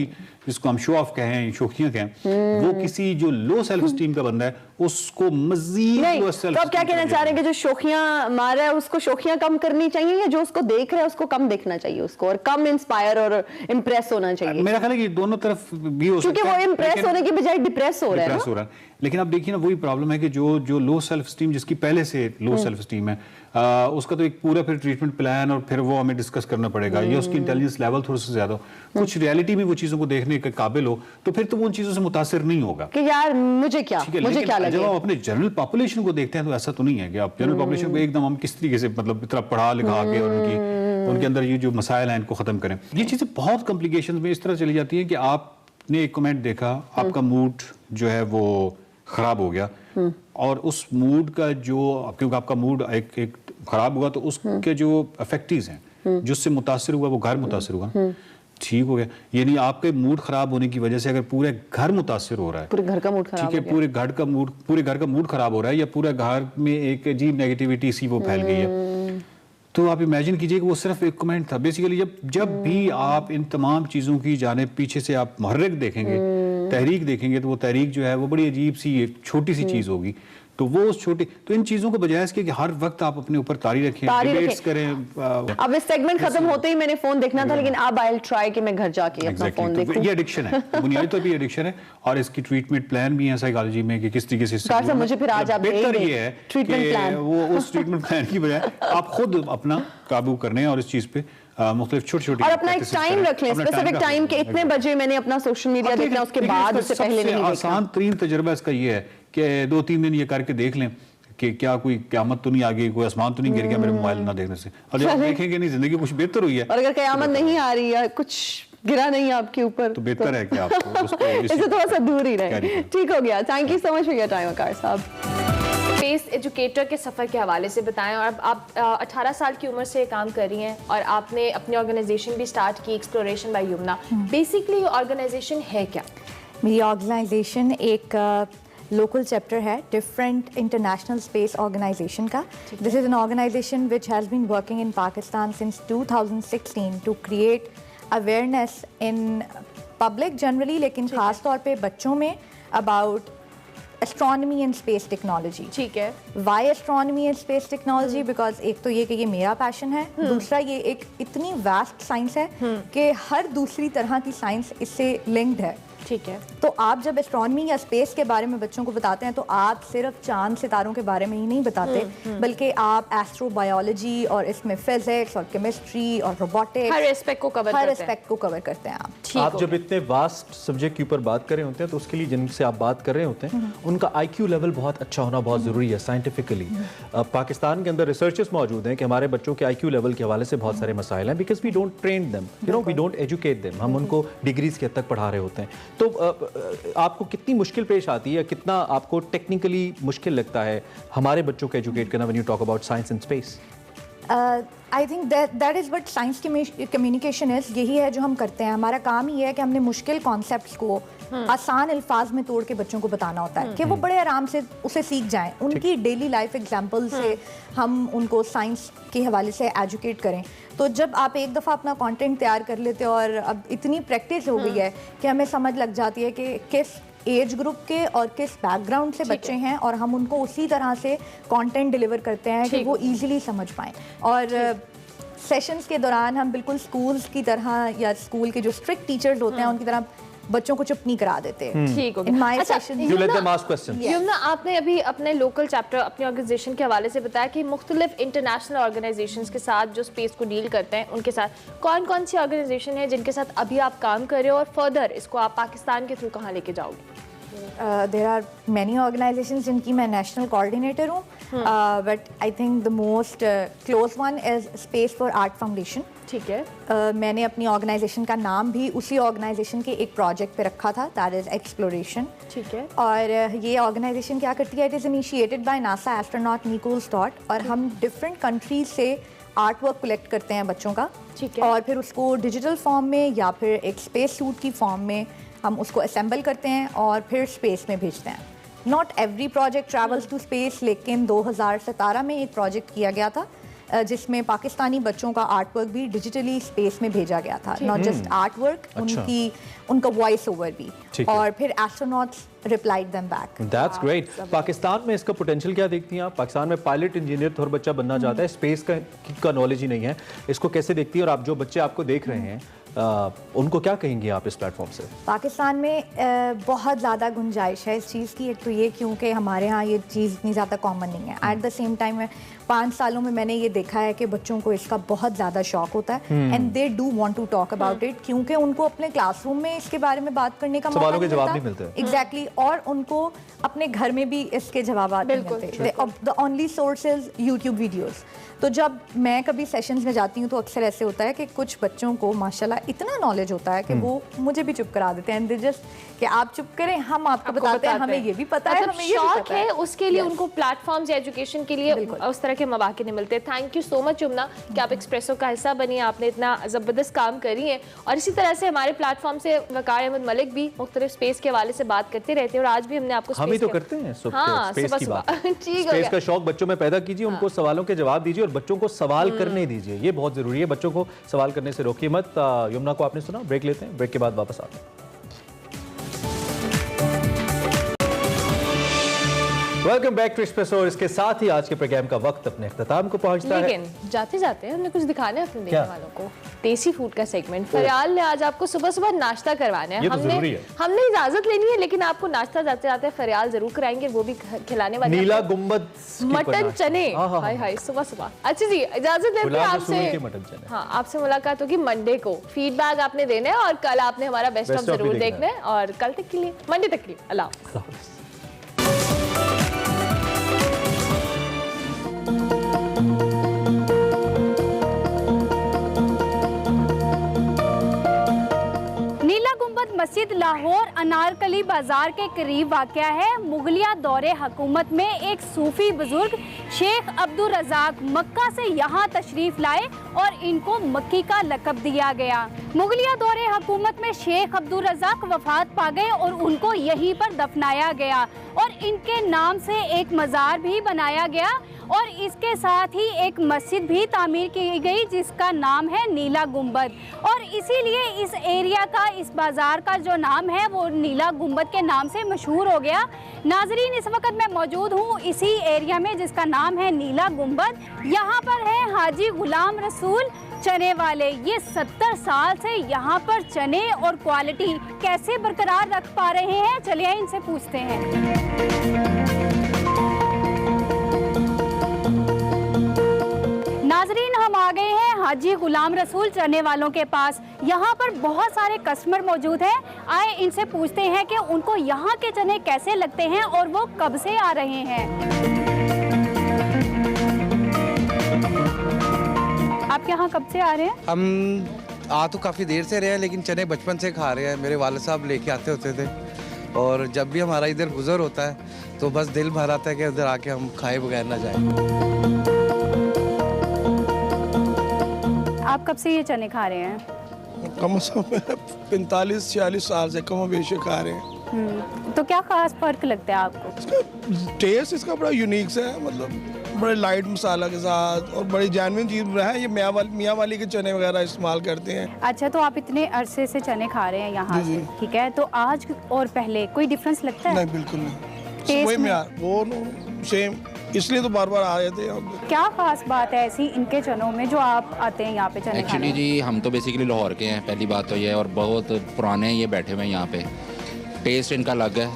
जिसको हम शो ऑफ कहें, शोखियां कहें, वो किसी जो लो सेल्फ स्टीम का बंदा है उसको मजीद लो सेल्फ। तो आप क्या कहना चाह रहे हैं कि जो शोखियां मार रहा है उसको शोखियां कम करनी चाहिए, या जो उसको देख रहा है उसको कम देखना चाहिए उसको, और कम इंस्पायर और इम्प्रेस होना चाहिए? मेरा ख्याल है कि दोनों तरफ भी हो सकता है, क्योंकि वो इम्प्रेस होने की बजाय डिप्रेस हो रहा है। लेकिन आप देखिए ना, वही प्रॉब्लम है कि जो लो सेल्फ स्टीम, जिसकी पहले से लो सेल्फ स्टीम है, उसका तो एक पूरा फिर ट्रीटमेंट प्लान और फिर वो हमें डिस्कस करना पड़ेगा, या उसकी इंटेलिजेंस लेवल थोड़ा सा ज्यादा, कुछ रियलिटी में वो चीजों को देखने के काबिल हो, तो फिर तो वो उन चीजों से मुतासिर नहीं होगा कि यार मुझे क्या लगे। जब आप अपने जनरल पॉपुलेशन को देखते हैं तो ऐसा तो नहीं है कि आप जनरल पॉपुलेशन को एकदम हम किस तरीके से, मतलब इतना पढ़ा लिखा के और उनके अंदर ये जो मसाइल हैं इनको खत्म करें। ये चीजें बहुत कॉम्प्लिकेशंस में इस तरह चली जाती है कि आपने एक कमेंट देखा, आपका मूड जो है वो खराब हो गया, और उस मूड का जो, क्योंकि आपका मूड एक खराब हुआ तो उसके जो इफेक्टिव्स हैं, जिससे मुतासिर हुआ वो घर मुतासिर हुआ, ठीक हो गया। यानी आपके मूड खराब होने की वजह से अगर पूरे घर मुतासिर हो रहा है, पूरे घर का मूड खराब, ठीक है, पूरे घर का मूड खराब हो रहा है, या पूरे घर में एक अजीब नेगेटिविटी सी वो फैल गई है, तो आप इमेजिन कीजिए कि वो सिर्फ एक कमेंट था। बेसिकली जब भी आप इन तमाम चीज़ों की जाने पीछे से आप मुहर्रिक देखेंगे, तहरीक देखेंगे, तो वो तहरीक जो है वो बड़ी अजीब सी एक छोटी सी चीज़ होगी। तो वो उस छोटी, तो इन चीजों को बजाय इसके कि हर वक्त आप अपने ऊपर तारी रखें, डिबेट्स करें। अब इस सेगमेंट खत्म होते ही मैंने फोन देखना था, लेकिन अब आई विल ट्राई कि मैं घर जाके अपना फोन देखूं। ये एडिक्शन है, बुनियादी तौर पे एडिक्शन है, और इसकी ट्रीटमेंट प्लान भी है साइकोलॉजी में कि किस तरीके से मुझे फिर आज आप बेहतर ये है ट्रीटमेंट प्लान, वो उस ट्रीटमेंट प्लान की बजाय आप खुद अपना काबू करने और इस चीज पे मुख्तलिफ छोटी-छोटी, और अपना एक टाइम रख लें, स्पेसिफिक टाइम के इतने बजे मैंने अपना सोशल मीडिया देखना, उसके बाद उससे पहले नहीं देखना। आसान तरीन तजुर्बा इसका ये है कि 2-3 दिन ये करके देख लें कि क्या कोई क़यामत तो नहीं आ गई, कोई आसमान तो नहीं गिर गया मेरे मोबाइल ना देखने से, और जब देखेंगे नहीं जिंदगी कुछ बेहतर हुई है, और अगर क़यामत नहीं आ रही है, कुछ गिरा नहीं आपके ऊपर, तो बेहतर है कि आप इससे थोड़ा सा दूर ही रहे। ठीक हो गया, thank you so much for your time Waqar साहब। स्पेस एजुकेटर के सफ़र के हवाले से बताएं, और अब आप 18 साल की उम्र से काम कर रही हैं और आपने अपनी ऑर्गेनाइजेशन भी स्टार्ट की, exploration by Yamuna. Basically organisation है क्या? मेरी ऑर्गेनाइजेशन एक लोकल चैप्टर है डिफरेंट इंटरनेशनल स्पेस ऑर्गेनाइजेशन का। This is an organisation which has been working in Pakistan since 2016 to create awareness in public generally, लेकिन ख़ास तौर पे बच्चों में, about astronomy and space technology. ठीक है, why astronomy and space technology? Because एक तो ये कि ये मेरा पैशन है, दूसरा ये एक इतनी वास्ट साइंस है कि हर दूसरी तरह की साइंस इससे लिंक्ड है। ठीक है, तो आप जब एस्ट्रोनॉमी या स्पेस के बारे में बच्चों को बताते हैं तो आप सिर्फ चांद सितारों के बारे में ही नहीं बताते, बल्कि आप एस्ट्रोबायोलॉजी और इसमें फिजिक्स और केमिस्ट्री और रोबोटिक्स, हर एस्पेक्ट को कवर करते हैं आप जब इतने वास्ट सब्जेक्ट के ऊपर बात कर रहे होते हैं तो उसके लिए जिनसे आप बात कर रहे होते हैं उनका IQ लेवल बहुत अच्छा होना बहुत ज़रूरी है साइंटिफिकली। पाकिस्तान के अंदर रिसर्चेस मौजूद हैं कि हमारे बच्चों के IQ लेवल के हवाले से बहुत सारे मसाइल हैं, because we don't train them, we don't educate them, हम उनको डिग्रीज के हद तक पढ़ा रहे होते हैं। तो आपको कितनी मुश्किल पेश आती है, कितना आपको टेक्निकली मुश्किल लगता है हमारे बच्चों को एजुकेट करना when you talk about science and space? I think that is what science communication is. यही है जो हम करते हैं। हमारा काम ही है कि हमने मुश्किल कॉन्सेप्ट्स को आसान अल्फाज में तोड़ के बच्चों को बताना होता है कि वो बड़े आराम से उसे सीख जाएं। उनकी डेली लाइफ एग्जांपल से हम उनको साइंस के हवाले से एजुकेट करें। तो जब आप एक दफ़ा अपना कंटेंट तैयार कर लेते हो और अब इतनी प्रैक्टिस हो गई है कि हमें समझ लग जाती है कि किस एज ग्रुप के और किस बैकग्राउंड से बच्चे हैं, और हम उनको उसी तरह से कंटेंट डिलीवर करते हैं कि वो इजीली समझ पाएँ। और सेशंस के दौरान हम बिल्कुल स्कूल्स की तरह या स्कूल के जो स्ट्रिक्ट टीचर्स होते हैं उनकी तरह बच्चों को चुप नहीं करा देते। ठीक हो In my गया। अच्छा, session- You let them ask questions. Yamuna, आपने अभी अपने लोकल चैप्टर अपनी ऑर्गेनाइजेशन के हवाले से बताया कि मुख्तलिफ इंटरनेशनल ऑर्गेनाइजेशंस के साथ जो स्पेस को डील करते हैं उनके साथ कौन कौन सी ऑर्गेनाइजेशन है जिनके साथ अभी आप काम कर रहे हो और फर्दर इसको आप पाकिस्तान के थ्रू कहाँ लेके जाओगे? There are many organizations जिनकी मैं नेशनल कोऑर्डिनेटर हूँ, but I think the most close one is space for art foundation. ठीक है। मैंने अपनी ऑर्गेनाइजेशन का नाम भी उसी ऑर्गेनाइजेशन के एक प्रोजेक्ट पे रखा था, दैट इज एक्सप्लोरेशन। ठीक है। और ये ऑर्गेनाइजेशन क्या करती है, it is initiated by NASA astronaut Nicole Stott, और हम डिफरेंट कंट्रीज से आर्ट वर्क कलेक्ट करते हैं बच्चों का। ठीक है। और फिर उसको डिजिटल फॉर्म में या फिर एक स्पेस सूट की फॉर्म में हम उसको असेंबल करते हैं और फिर स्पेस में भेजते हैं। Not every project travels to space, लेकिन 2017 में एक प्रोजेक्ट किया गया था जिसमें पाकिस्तानी बच्चों का आर्ट वर्क भी डिजिटली स्पेस में भेजा गया था। नॉट जस्ट आर्ट वर्क, उनका वॉइस ओवर भी, और फिर astronauts replied them back. That's great. Pakistan में इसका पोटेंशियल क्या देखती हैं आप? पाकिस्तान में पायलट इंजीनियर तो हर बच्चा बनना चाहता है, स्पेस का नॉलेज ही नहीं है, इसको कैसे देखती है? और आप जो बच्चे आपको देख रहे हैं उनको क्या कहेंगे आप इस प्लेटफॉर्म से? पाकिस्तान में बहुत ज़्यादा गुंजाइश है इस चीज़ की। एक तो ये क्योंकि हमारे यहाँ ये चीज़ इतनी ज़्यादा कॉमन नहीं है। एट द सेम टाइम 5 सालों में मैंने ये देखा है कि बच्चों को इसका बहुत ज़्यादा शौक होता है, and they do want to talk about it, क्योंकि उनको अपने क्लासरूम में इसके बारे में बात करने का सवालों के जवाब नहीं मिलते। एग्जैक्टली, और उनको अपने घर में भी इसके जवाब नहीं मिलते। The only source is YouTube videos. तो जब मैं कभी सेशंस में जाती हूँ तो अक्सर ऐसे होता है कि कुछ बच्चों को माशाल्लाह इतना नॉलेज होता है कि वो मुझे भी चुप करा देते हैं, एंड दे जस्ट कि आप चुप करें, हम आपको बताते हैं, हमें ये भी पता है, हमें ये भी शौक पता है। उसके लिए उनको प्लेटफॉर्म्स या एजुकेशन के लिए उस तरह के मौके नहीं मिलते। Thank you so much Yamuna कि आप एक्सप्रेसो का हिस्सा बनी, आपने इतना ज़बरदस्त काम करी है। और इसी तरह से हमारे प्लेटफॉर्म से वकार अहमद मलिक भी मुख्तलिफ स्पेस के हवाले से बात करते रहते हैं, और आज भी हमने आपको हम ही तो करते हैं स्पेस की बात। स्पेस का शौक बच्चों में पैदा कीजिए, उनको सवालों के जवाब दीजिए और बच्चों को सवाल करने दीजिए, ये बहुत जरूरी है। बच्चों को सवाल करने से रोकिए मत। यमुना को आपने सुना, ब्रेक लेते हैं, ब्रेक के बाद वापस आते हैं। Welcome back to Expresso. और इसके साथ ही आज के प्रोग्राम का वक्त अपने इख्तिताम को पहुंचता है, लेकिन जाते जाते हमने कुछ दिखाना है अपने देखने वालों को। देसी फूड का सेगमेंट फरियाल ने आज आपको सुबह सुबह नाश्ता करवाना है। हमने इजाजत लेनी है, लेकिन आपको नाश्ता जाते जाते फरियाल जरूर कराएंगे, वो भी खिलाने वाले नीला गुंबद मटन चने। हाय हाय सुबह सुबह। अच्छा जी, इजाजत लेते हैं आपसे। हाँ, आपसे मुलाकात होगी मंडे को। फीडबैक आपने देना है और कल आपने हमारा बेस्ट ऑफ जरूर देखना है। और कल तक के लिए, मंडे तक के लिए, अल्लाह हाफ़िज़। मस्जिद लाहौर अनारकली बाजार के करीब वाक़या है। मुगलिया दौरे हुकूमत में एक सूफी बुजुर्ग शेख अब्दुल रज़ाक मक्का से यहाँ तशरीफ़ लाए और इनको मक्की का लक़ब दिया गया। मुगलिया दौरे हुकूमत में शेख अब्दुल रज़ाक वफ़ात पा गए और उनको यहीं पर दफनाया गया और इनके नाम से एक मज़ार भी बनाया गया और इसके साथ ही एक मस्जिद भी तामीर की गई जिसका नाम है नीला गुंबद। और इसीलिए इस एरिया का, इस बाज़ार का जो नाम है वो नीला गुंबद के नाम से मशहूर हो गया। नाजरीन, इस वक्त मैं मौजूद हूँ इसी एरिया में जिसका नाम है नीला गुंबद। यहाँ पर है हाजी गुलाम रसूल चने वाले। ये 70 साल से यहाँ पर चने और क्वालिटी कैसे बरकरार रख पा रहे हैं, चलिए इनसे पूछते हैं। नाजरीन, हम आ गए हैं हाजी गुलाम रसूल चने वालों के पास। यहाँ पर बहुत सारे कस्टमर मौजूद हैं। आए इनसे पूछते हैं कि उनको यहाँ के चने कैसे लगते हैं और वो कब से आ रहे हैं। आप यहाँ कब से आ रहे हैं? हम आ तो काफ़ी देर से रहे हैं, लेकिन चने बचपन से खा रहे हैं। मेरे वाले साहब लेके आते होते थे और जब भी हमारा इधर गुजर होता है तो बस दिल भर आता है कि उधर आके हम खाए बगैर ना जाएं। आप कब से ये चने खा रहे हैं? कम से कम 45-46 साल से कम बेशक खा रहे हैं। तो क्या खास फर्क लगता है आपको? टेस्ट इसका बड़ा यूनिक सा है, मतलब बड़े लाइट मसाला के साथ और बड़ी जेन्युइन चीज़ है। ये मियाँ वाली के चने वगैरह इस्तेमाल करते हैं। अच्छा, तो आप इतने अरसे से चने खा रहे हैं यहाँ से, ठीक है, तो आज और पहले कोई डिफरेंस लगता है? नहीं, बिल्कुल नहीं। टेस्ट में वो सेम इसलिए तो बार बार आ रहे थे यहाँ पे। क्या खास बात है ऐसी इनके चनों में जो आप आते हैं यहाँ पे चने एक्चुअली जी हम तो बेसिकली लाहौर के हैं, पहली बात तो ये है, और बहुत पुराने ये बैठे हुए हैं यहाँ पे। टेस्ट इनका अलग है,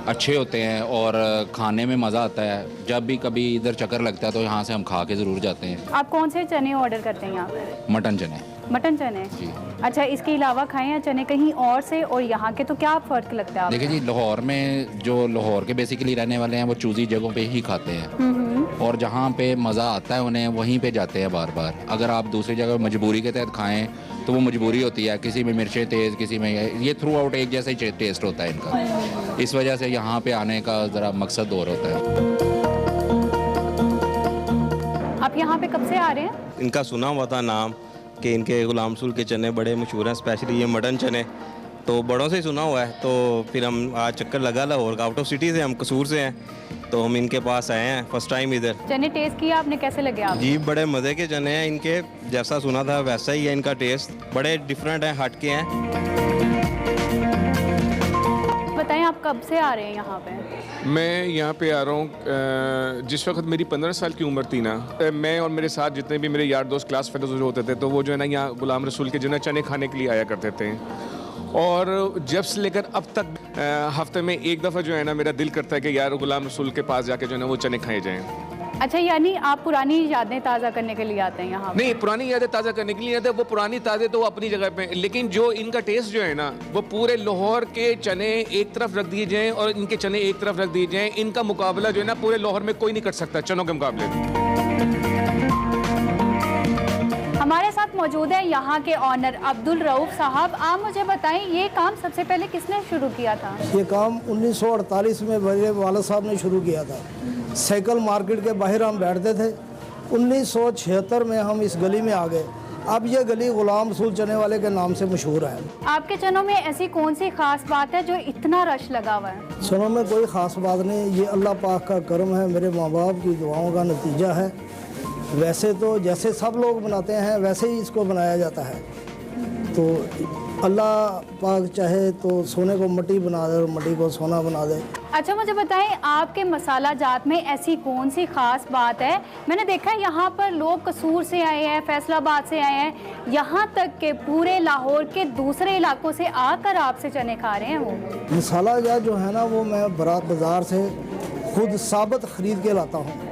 अच्छे होते हैं और खाने में मज़ा आता है। जब भी कभी इधर चक्कर लगता है तो यहाँ से हम खा के ज़रूर जाते हैं। आप कौन से चने ऑर्डर करते हैं यहाँ पे? मटन चने। मटन चने जी। अच्छा, इसके अलावा खाएं या चने कहीं और से और यहाँ के, तो क्या फ़र्क लगता है? देखिए जी, लाहौर में जो लाहौर के बेसिकली रहने वाले हैं वो चूज़ी जगहों पे ही खाते हैं, और जहाँ पे मज़ा आता है उन्हें वहीं पे जाते हैं बार बार। अगर आप दूसरी जगह मजबूरी के तहत खाएं तो वो मजबूरी होती है, किसी में मिर्चें तेज़, किसी में ये थ्रू आउट एक जैसा ही टेस्ट होता है इनका। इस वजह से यहाँ पे आने का ज़रा मकसद और होता है। आप यहाँ पे कब से आ रहे हैं? इनका सुना हुआ था नाम कि इनके गुलाम रसूल के चने बड़े मशहूर हैं, स्पेशली ये मटन चने, तो बड़ों से ही सुना हुआ है। तो फिर हम आज चक्कर लगा लाहौर का, आउट ऑफ सिटी से, हम कसूर से हैं, तो हम इनके पास आए हैं फर्स्ट टाइम इधर। चने टेस्ट किया आपने, कैसे लगे आप? जी बड़े मज़े के चने हैं इनके, जैसा सुना था वैसा ही है इनका टेस्ट, बड़े डिफरेंट हैं, हट के हैं। बताएं आप कब से आ रहे हैं यहाँ पे? मैं यहाँ पे आ रहा हूँ जिस वक्त मेरी 15 साल की उम्र थी ना, मैं और मेरे साथ जितने भी मेरे यार दोस्त क्लास फेलोज होते थे, तो वो जो है ना यहाँ गुलाम रसूल के जो है चने खाने के लिए आया करते थे। और जब से लेकर अब तक हफ्ते में एक दफ़ा जो है ना मेरा दिल करता है कि यार गुलाम रसूल के पास जाके जो है ना वो चने खाए जाएँ। अच्छा, यानी आप पुरानी यादें ताज़ा करने के लिए आते हैं यहाँ? नहीं, पुरानी यादें ताज़ा करने के लिए आते हैं, वो पुरानी ताज़े तो अपनी जगह पे, लेकिन जो इनका टेस्ट जो है ना वो पूरे लाहौर के चने एक तरफ रख दिए जाएँ और इनके चने एक तरफ रख दिए जाएँ, इनका मुकाबला जो है ना पूरे लाहौर में कोई नहीं कर सकता चनों के मुकाबले। हमारे साथ मौजूद है यहाँ के ऑनर अब्दुल रऊफ साहब। आप मुझे बताएं ये काम सबसे पहले किसने शुरू किया था? ये काम 1948 में मेरे वालिद साहब ने शुरू किया था। साइकिल मार्केट के बाहर हम बैठते थे। 1976 में हम इस गली में आ गए। अब ये गली गुलाम रसूल चने वाले के नाम से मशहूर है। आपके चनों में ऐसी कौन सी खास बात है जो इतना रश लगा हुआ है? चनों में कोई ख़ास बात नहीं, ये अल्लाह पाक का करम है, मेरे माँ बाप की दुआओं का नतीजा है। वैसे तो जैसे सब लोग बनाते हैं वैसे ही इसको बनाया जाता है, तो अल्लाह पाक चाहे तो सोने को मिट्टी बना दे और मिट्टी को सोना बना दे। अच्छा, मुझे बताएं आपके मसाला जात में ऐसी कौन सी ख़ास बात है? मैंने देखा है यहाँ पर लोग कसूर से आए हैं, फैसलाबाद से आए हैं, यहाँ तक के पूरे लाहौर के दूसरे इलाकों से आकर आपसे चने खा रहे हैं। वो मसाला जात जो है ना वो मैं बाज़ार से खुद साबित ख़रीद के लाता हूँ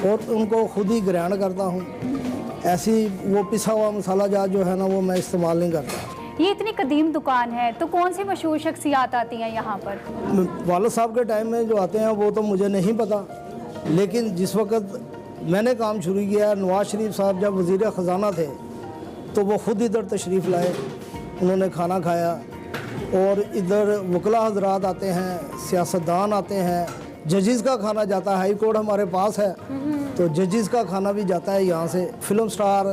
और उनको खुद ही ग्राइंड करता हूँ। ऐसी वो पिसा हुआ मसाला जात जो है ना वो मैं इस्तेमाल नहीं करता। ये इतनी कदीम दुकान है तो कौन सी मशहूर शख्सियात आती हैं यहाँ पर? वालिद साहब के टाइम में जो आते हैं वो तो मुझे नहीं पता, लेकिन जिस वक्त मैंने काम शुरू किया, नवाज शरीफ साहब जब वज़ीर ख़जाना थे तो वो ख़ुद इधर तशरीफ़ लाए, उन्होंने खाना खाया। और इधर वकला हजरात आते हैं, सियासतदान आते हैं, जजेस का खाना जाता है, हाई कोर्ट हमारे पास है तो जजेस का खाना भी जाता है यहाँ से, फिल्म स्टार,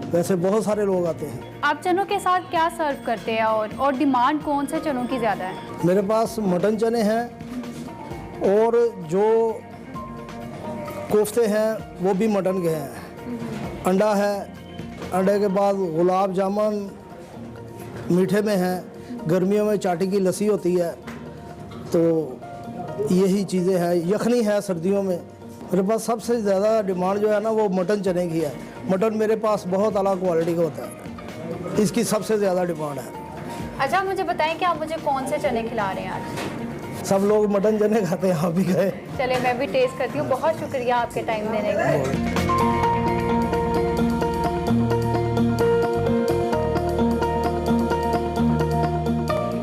वैसे बहुत सारे लोग आते हैं। आप चनों के साथ क्या सर्व करते हैं और डिमांड कौन से चनों की ज़्यादा है? मेरे पास मटन चने हैं और जो कोफ्ते हैं वो भी मटन के हैं। अंडा है, अंडे के बाद गुलाब जामुन मीठे में है, गर्मियों में चाटी की लस्सी होती है, तो यही चीज़ें हैं। यखनी है सर्दियों में। मेरे पास सबसे ज़्यादा डिमांड जो है ना वो मटन चने की है। मटन मेरे पास बहुत अला क्वालिटी का होता है, इसकी सबसे ज़्यादा डिमांड है। अच्छा, मुझे बताएं कि आप मुझे कौन से चने खिला रहे हैं आज? सब लोग मटन चने खाते हैं, आप भी गए। चले मैं भी टेस्ट करती हूँ। बहुत शुक्रिया आपके टाइम देने का।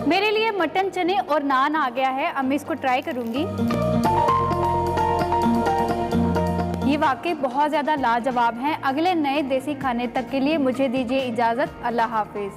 मेरे लिए मटन चने और नान आ गया है, अब मैं इसको ट्राई करूँगी। ये वाकई बहुत ज़्यादा लाजवाब हैं। अगले नए देसी खाने तक के लिए मुझे दीजिए इजाज़त। अल्लाह हाफिज़।